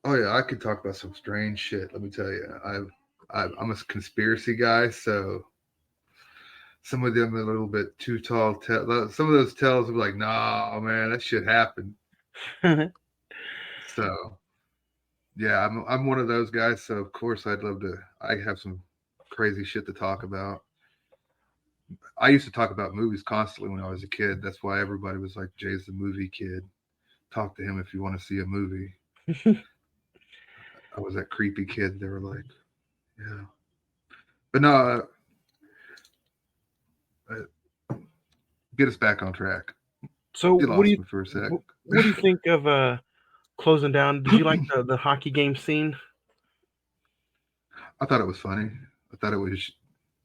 Oh yeah, I could talk about some strange shit. Let me tell you, I'm a conspiracy guy, so some of them are a little bit too tall. Some of those tales are like, nah, man, that shit happened. So yeah, I'm one of those guys. So of course I'd love to. I have some crazy shit to talk about. I used to talk about movies constantly when I was a kid. That's why everybody was like, Jay's the movie kid. Talk to him if you want to see a movie. I was that creepy kid. They were like, yeah. But no, get us back on track. So, You lost me for a sec. what do you think of closing down? Did you like the hockey game scene? I thought it was funny. I thought it was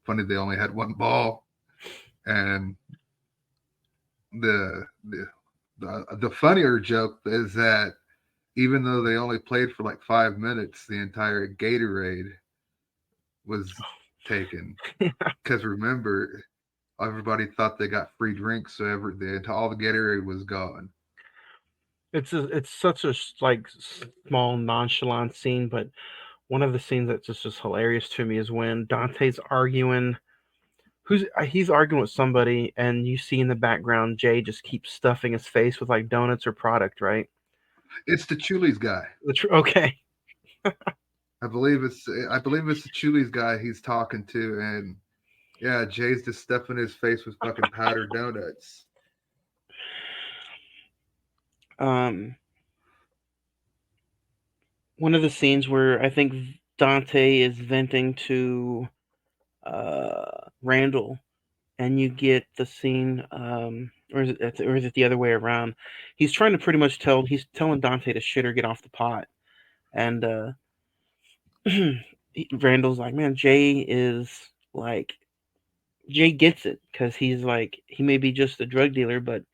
funny they only had one ball, and the funnier joke is that even though they only played for like 5 minutes, the entire Gatorade was taken. Because remember, everybody thought they got free drinks, so all the Gatorade was gone. It's such a like small nonchalant scene, but one of the scenes that's just hilarious to me is when Dante's arguing. He's arguing with somebody, and you see in the background Jay just keeps stuffing his face with like donuts or product, right? It's the Chulies guy. Okay. I believe it's the Chulies guy he's talking to, and yeah, Jay's just stuffing his face with fucking powdered donuts. Um, one of the scenes where I think Dante is venting to Randall, and you get the scene, or is it the other way around? He's trying to pretty much he's telling Dante to shit or get off the pot, and Randall's like, "Man, Jay gets it because he's like he may be just a drug dealer, but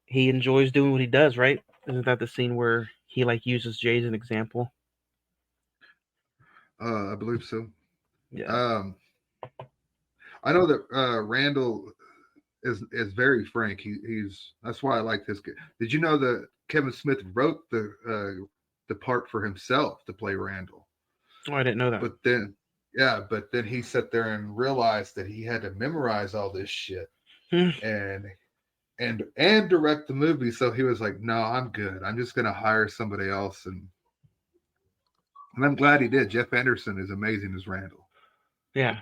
he enjoys doing what he does, right?" Isn't that the scene where he like uses Jay as an example? I believe so. Yeah. Um, I know that Randall is very frank. He's that's why I like this kid. Did you know that Kevin Smith wrote the part for himself to play Randall? Oh, I didn't know that. But then, yeah, but then he sat there and realized that he had to memorize all this shit Hmm. and and direct the movie. So he was like, "No, I'm good. I'm just gonna hire somebody else." And I'm glad he did. Jeff Anderson is amazing as Randall Yeah,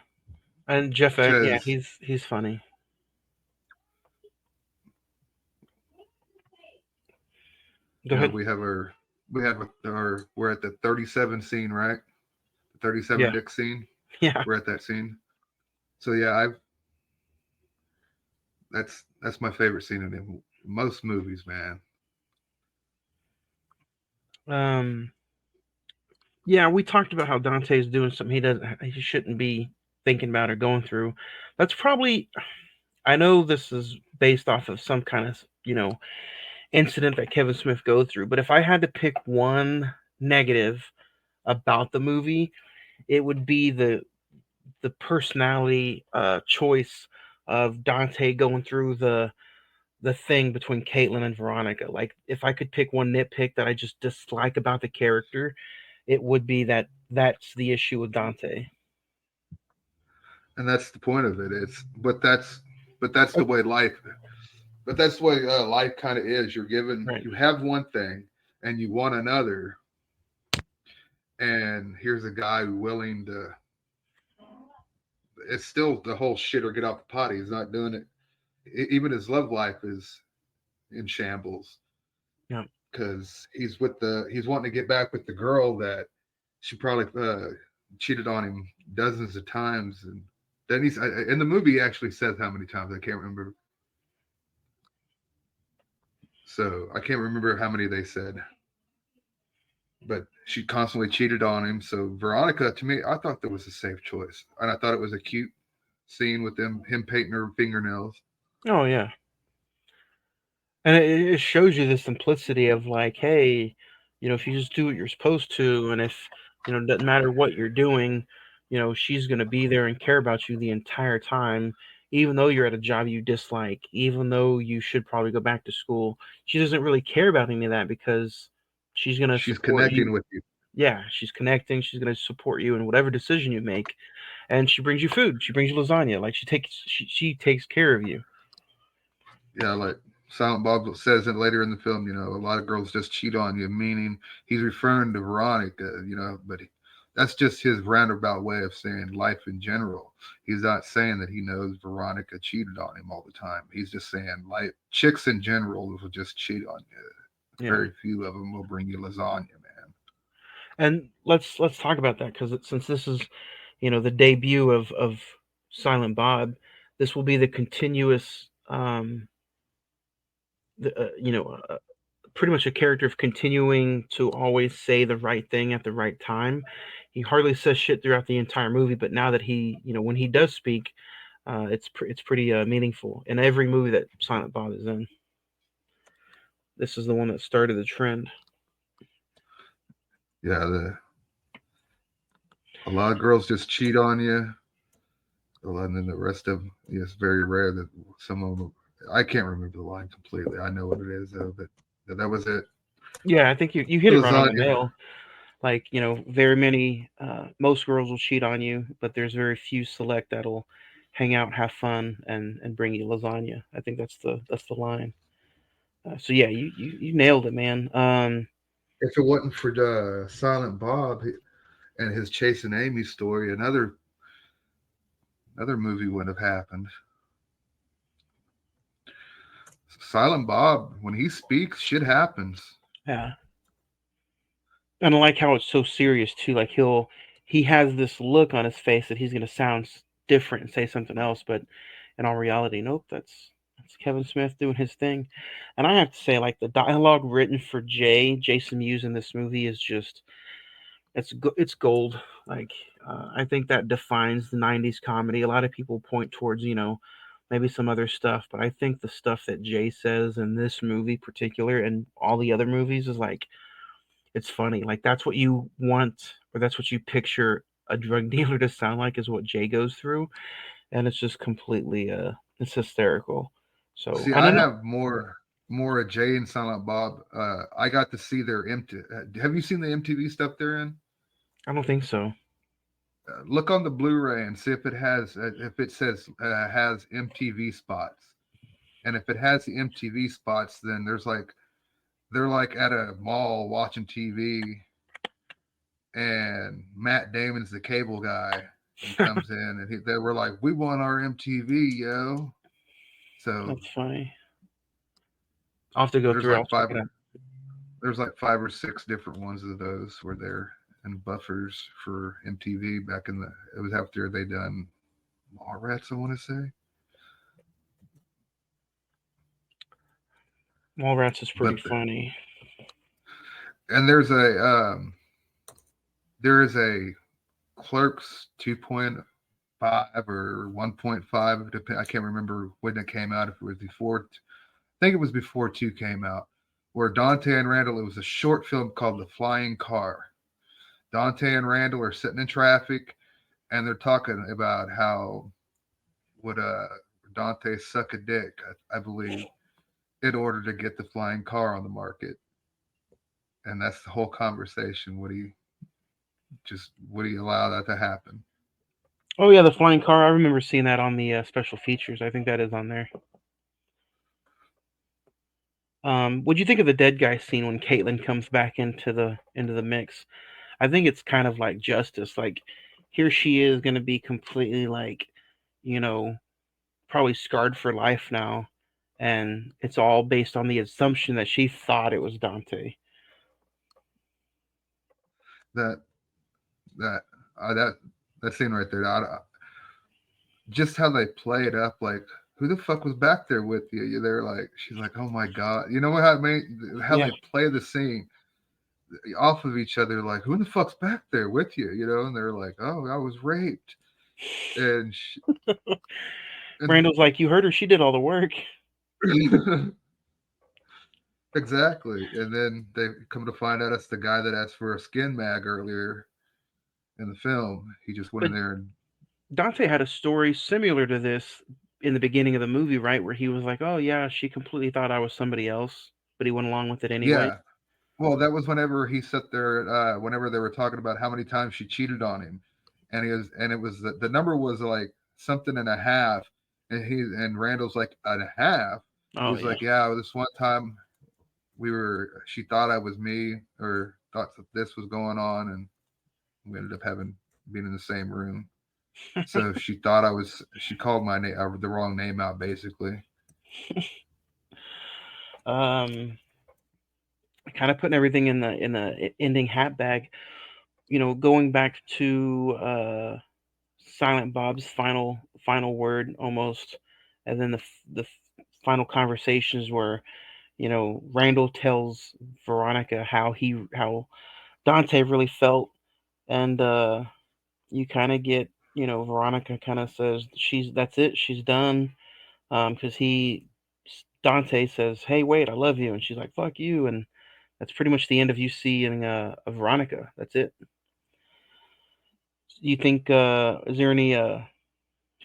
and Jeff, yeah, because he's funny. Go ahead. we're at the 37 scene, right? The 37 Yeah, Dick scene. yeah. We're at that scene. So yeah, I that's my favorite scene in most movies, man. Um, yeah, we talked about how Dante's doing something he shouldn't be thinking about or going through. That's probably I know this is based off of some kind of incident that Kevin Smith goes through. But if I had to pick one negative about the movie, it would be the personality choice of Dante going through the thing between Caitlin and Veronica. Like, if I could pick one nitpick that I just dislike about the character, it would be that's the issue with Dante. And that's the point of it. But that's the way life. But that's the way life kind of is. You're given, Right. you have one thing, and you want another, and here's a guy willing to. It's still the whole shit or get off the pot. He's not doing it. Even his love life is in shambles. Yeah. Because he's wanting to get back with the girl that she probably cheated on him dozens of times, and then he's in the movie. He actually says how many times, I can't remember. So I can't remember how many they said, but she constantly cheated on him. So Veronica, to me, I thought that was a safe choice, and I thought it was a cute scene with him painting her fingernails. Oh yeah. And it shows you the simplicity of, like, hey, if you just do what you're supposed to, and if it doesn't matter what you're doing, she's gonna be there and care about you the entire time, even though you're at a job you dislike, even though you should probably go back to school. She doesn't really care about any of that because she's gonna She's support connecting you. with you. Yeah, she's connecting. She's gonna support you in whatever decision you make, and she brings you food. She brings you lasagna. Like, she takes care of you. Yeah, like Silent Bob says it later in the film, a lot of girls just cheat on you, meaning he's referring to Veronica, but that's just his roundabout way of saying life in general. He's not saying that he knows Veronica cheated on him all the time. He's just saying, like, chicks in general will just cheat on you. Yeah. Very few of them will bring you lasagna, man. And let's talk about that, because since this is, the debut of Silent Bob, this will be the continuous, pretty much a character of continuing to always say the right thing at the right time. He hardly says shit throughout the entire movie, but now that he, when he does speak, it's pretty meaningful in every movie that Silent Bob is in. This is the one that started the trend. Yeah, a lot of girls just cheat on you, and then the rest of them, it's very rare that some of them. I can't remember the line completely. I know what it is though, but that was it. Yeah, I think you hit it right on the Lasagna. nail. Like, very many, most girls will cheat on you, but there's very few select that'll hang out, have fun, and bring you lasagna. I think that's the line. So yeah, you nailed it, man. If it wasn't for Silent Bob and his Chasing Amy story, another movie would have happened. Silent Bob, when he speaks, shit happens. Yeah. And I like how it's so serious too. Like, he has this look on his face that he's gonna sound different and say something else, but in all reality, nope, that's Kevin Smith doing his thing. And I have to say, like, the dialogue written for Jason Mewes in this movie is just it's gold. Like, I think that defines the '90s comedy. A lot of people point towards maybe some other stuff, but I think the stuff that Jay says in this movie particular and all the other movies is like, it's funny. Like, that's what you want, or that's what you picture a drug dealer to sound like, is what Jay goes through, and it's just completely it's hysterical. So See, I I don't know. have more of Jay and Silent Bob. I got to see their MT. Have you seen the MTV stuff they're in? I don't think so. Look on the Blu-ray and see if it says has MTV spots. And if it has the MTV spots, then they're like at a mall watching TV, and Matt Damon's the cable guy and comes in, and they were like, "We want our MTV, yo." So That's funny. I'll have to go there's through. I'll like check five it out. there's like 5 or 6 different ones of those were there and buffers for MTV back in it was after they done Mallrats, I want to say. Mallrats is pretty But funny. and there is a Clerks 2.5 or 1.5. I can't remember when it came out. If it was before, I think it was before 2 came out. where Dante and Randall, it was a short film called The Flying Car. Dante and Randall are sitting in traffic and they're talking about how would Dante suck a dick, I believe, in order to get the flying car on the market. And that's the whole conversation. Would he allow that to happen? Oh yeah, the flying car. I remember seeing that on the special features. I think that is on there. What'd you think of the dead guy scene when Caitlin comes back into the mix? I think it's kind of like justice. Like here she is going to be completely like, you know, probably scarred for life now, and it's all based on the assumption that she thought it was Dante. That that that that scene right there. Just how they play it up, like who the fuck was back there with you? They're like, she's like, oh my god, you know what? How Yeah. they play the scene off of each other, like who the fuck's back there with you? You know, and they're like, oh, I was raped, and, and Randall's like, you heard her. She did all the work. exactly. And then they come to find out it's the guy that asked for a skin mag earlier in the film. He just went But in there and Dante had a story similar to this in the beginning of the movie, right? Where he was like, oh, yeah, she completely thought I was somebody else, but he went along with it anyway. yeah. Well, that was whenever he sat there. Whenever they were talking about how many times she cheated on him, and it was the number was like something and a half, and Randall's like and a half. Oh, He's yeah. like, yeah, this one time she thought I was me or thought that this was going on, and we ended up being in the same room. So she called my name, the wrong name out, basically. Um, kind of putting everything in the ending hat bag. Going back to Silent Bob's final word almost, and then the final conversations where Randall tells Veronica how Dante really felt, and you kind of get Veronica kind of says that's it, she's done, because Dante says, hey, wait, I love you, and she's like, fuck you, and that's pretty much the end of you seeing Veronica. That's it. You think is there any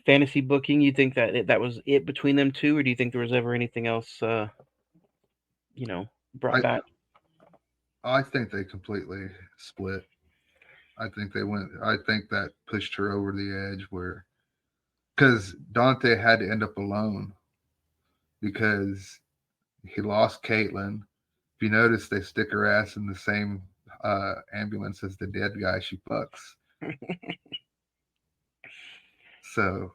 fantasy booking? You think that was it between them two, or do you think there was ever anything else brought I back? I think they completely split. I think they went. I think that pushed her over the edge where because Dante had to end up alone because he lost Caitlin. If you notice, they stick her ass in the same ambulance as the dead guy she fucks. So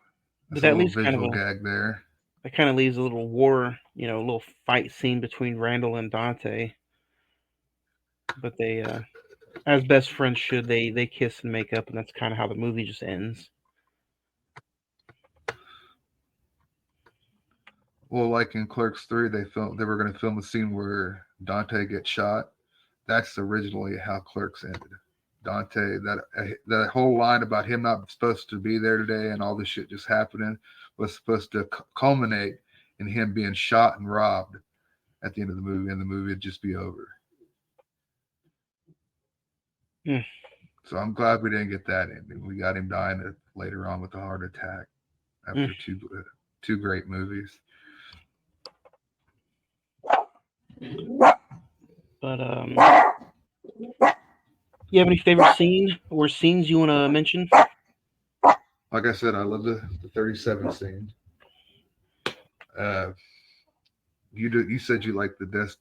But that's a that little leaves kind of visual a gag there. that kind of leaves a little war, a little fight scene between Randall and Dante. But they, as best friends should, they kiss and make up, and that's kind of how the movie just ends. Well, like in Clerks 3, they were going to film a scene where Dante gets shot. That's originally how Clerks ended. Dante, that whole line about him not supposed to be there today and all this shit just happening was supposed to culminate in him being shot and robbed at the end of the movie, and the movie would just be over. Mm. So I'm glad we didn't get that ending. We got him dying later on with a heart attack after two great movies. But you have any favorite scene or scenes you want to mention? Like I said, I love the 37 scene. You said you liked the Death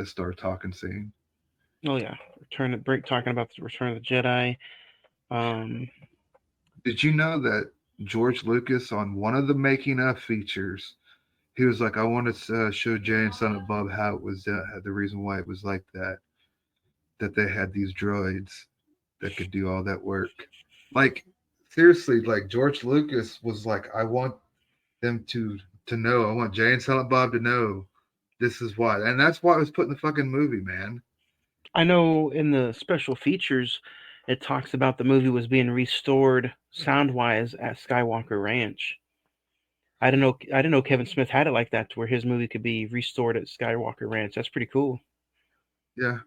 Star talking scene. Oh yeah, talking about the Return of the Jedi. Did you know that George Lucas on one of the making of features, he was like, I wanted to show Jay and Silent Bob how it was the reason why it was like that they had these droids that could do all that work. Like seriously, like George Lucas was like, I want them to know. I want Jay and Silent Bob to know this is why, and that's why it was put in the fucking movie, man. I know in the special features, it talks about the movie was being restored sound wise at Skywalker Ranch. I didn't know Kevin Smith had it like that, to where his movie could be restored at Skywalker Ranch. That's pretty cool. Yeah,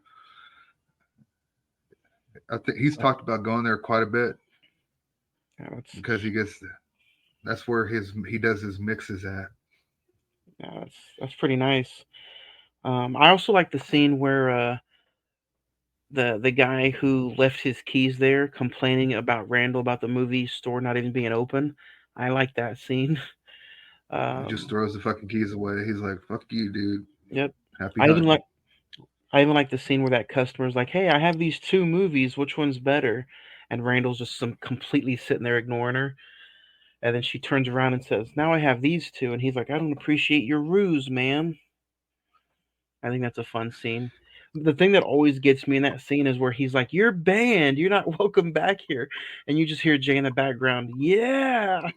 I think he's talked about going there quite a bit Yeah, because that's where he does his mixes at. that's pretty nice. I also like the scene where the guy who left his keys there complaining about Randall about the movie store not even being open. I like that scene. He just Um, throws the fucking keys away. He's like, "Fuck you, dude. yep. Happy I even hunting." like I even like the scene where that customer's like, "Hey, I have these two movies. Which one's better?" And Randall's just some completely sitting there ignoring her. And then she turns around and says, "Now I have these two." And he's like, "I don't appreciate your ruse, man." I think that's a fun scene. The thing that always gets me in that scene is where he's like, "You're banned. You're not welcome back here." And you just hear Jay in the background, "Yeah."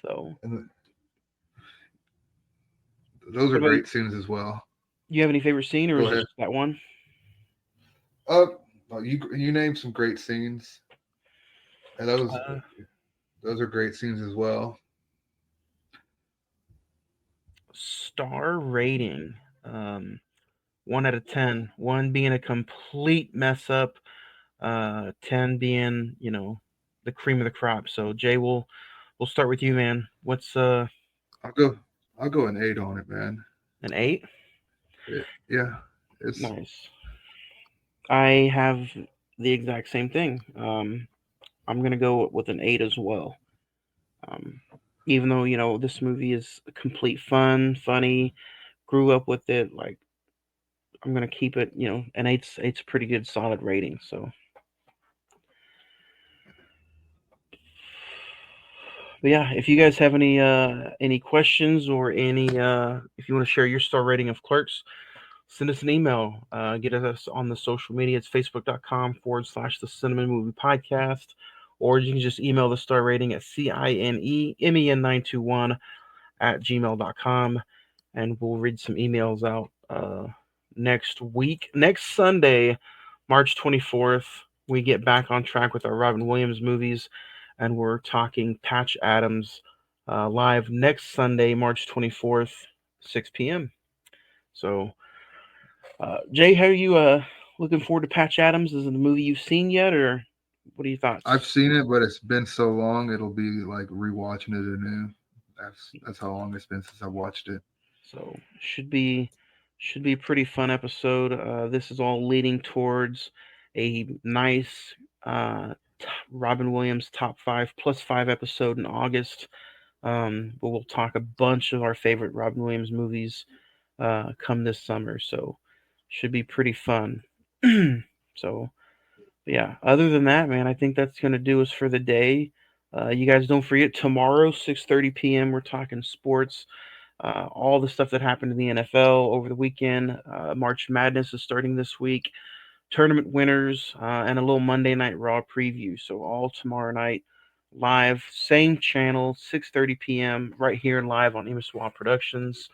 So, And those what are about you? great scenes as well. You have any favorite scene, or Go is it ahead. just that one? Uh, you named some great scenes, and Uh, those are great scenes as well. Star rating. 1 out of 10. One being a complete mess up. 10 being, the cream of the crop. So Jay, we'll start with you, man. What's I'll go. I'll go an 8 on it, man. an 8? Yeah, it's Nice. I have the exact same thing. I'm gonna go with an 8 as well. Um, Even though this movie is complete fun, funny, grew up with it. Like, I'm gonna keep it. An eight's a pretty good solid rating. So, but yeah, if you guys have any questions, or if you want to share your star rating of Clerks, send us an email. Get us on the social media. It's facebook.com/the Cinnamon Movie Podcast. Or you can just email the star rating at CINEMEN921 at gmail.com. And we'll read some emails out next week. Next Sunday, March 24th, we get back on track with our Robin Williams movies. And we're talking Patch Adams live next Sunday, March 24th, 6 p.m. So, Jay, how are you looking forward to Patch Adams? Is it a movie you've seen yet, or what are your I've thoughts? seen it, but it's been so long. It'll be like rewatching it anew. That's how long it's been since I watched it. So should be a pretty fun episode. This is all leading towards a nice Robin Williams top 5 plus 5 episode in August. But we'll talk a bunch of our favorite Robin Williams movies come this summer. So should be pretty fun. So yeah, other than that, man, I think that's going to do us for the day. You guys don't forget, tomorrow 6:30 p.m. we're talking sports, all the stuff that happened in the NFL over the weekend. March Madness is starting this week, tournament winners, and a little Monday Night Raw preview. So all tomorrow night, live, same channel, 6:30 p.m. right here live on Emiswa Productions.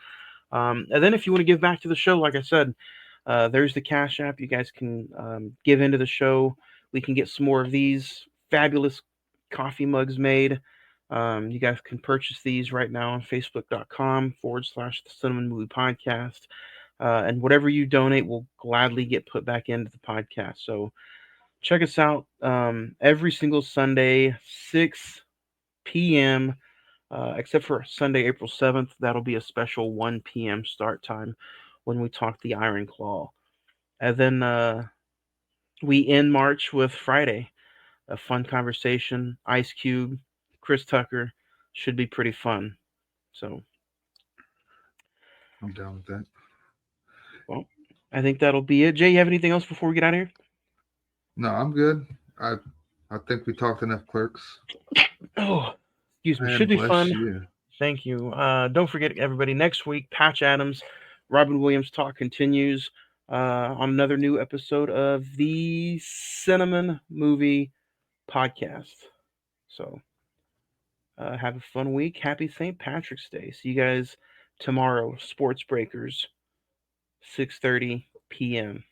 And then if you want to give back to the show, like I said, there's the Cash App. You guys can give into the show. We can get some more of these fabulous coffee mugs made. You guys can purchase these right now on facebook.com/the Cinnamon Movie Podcast. And whatever you donate will gladly get put back into the podcast. So check us out every single Sunday, 6 p.m. Except for Sunday, April 7th. That'll be a special 1 p.m. start time when we talk the Iron Claw. And then we end March with Friday, a fun conversation. Ice Cube, Chris Tucker, should be pretty fun. So, I'm down with that. well, I think that'll be it. Jay, you have anything else before we get out of here? No, I'm good. I I think we talked enough Clerks. Oh, excuse me. Should And be bless fun. you. Thank you. Don't forget, everybody, next week, Patch Adams, Robin Williams talk continues on another new episode of the Cinnamon Movie Podcast. So, have a fun week. Happy St. Patrick's Day. See you guys tomorrow. Sports Breakers, 6:30 p.m.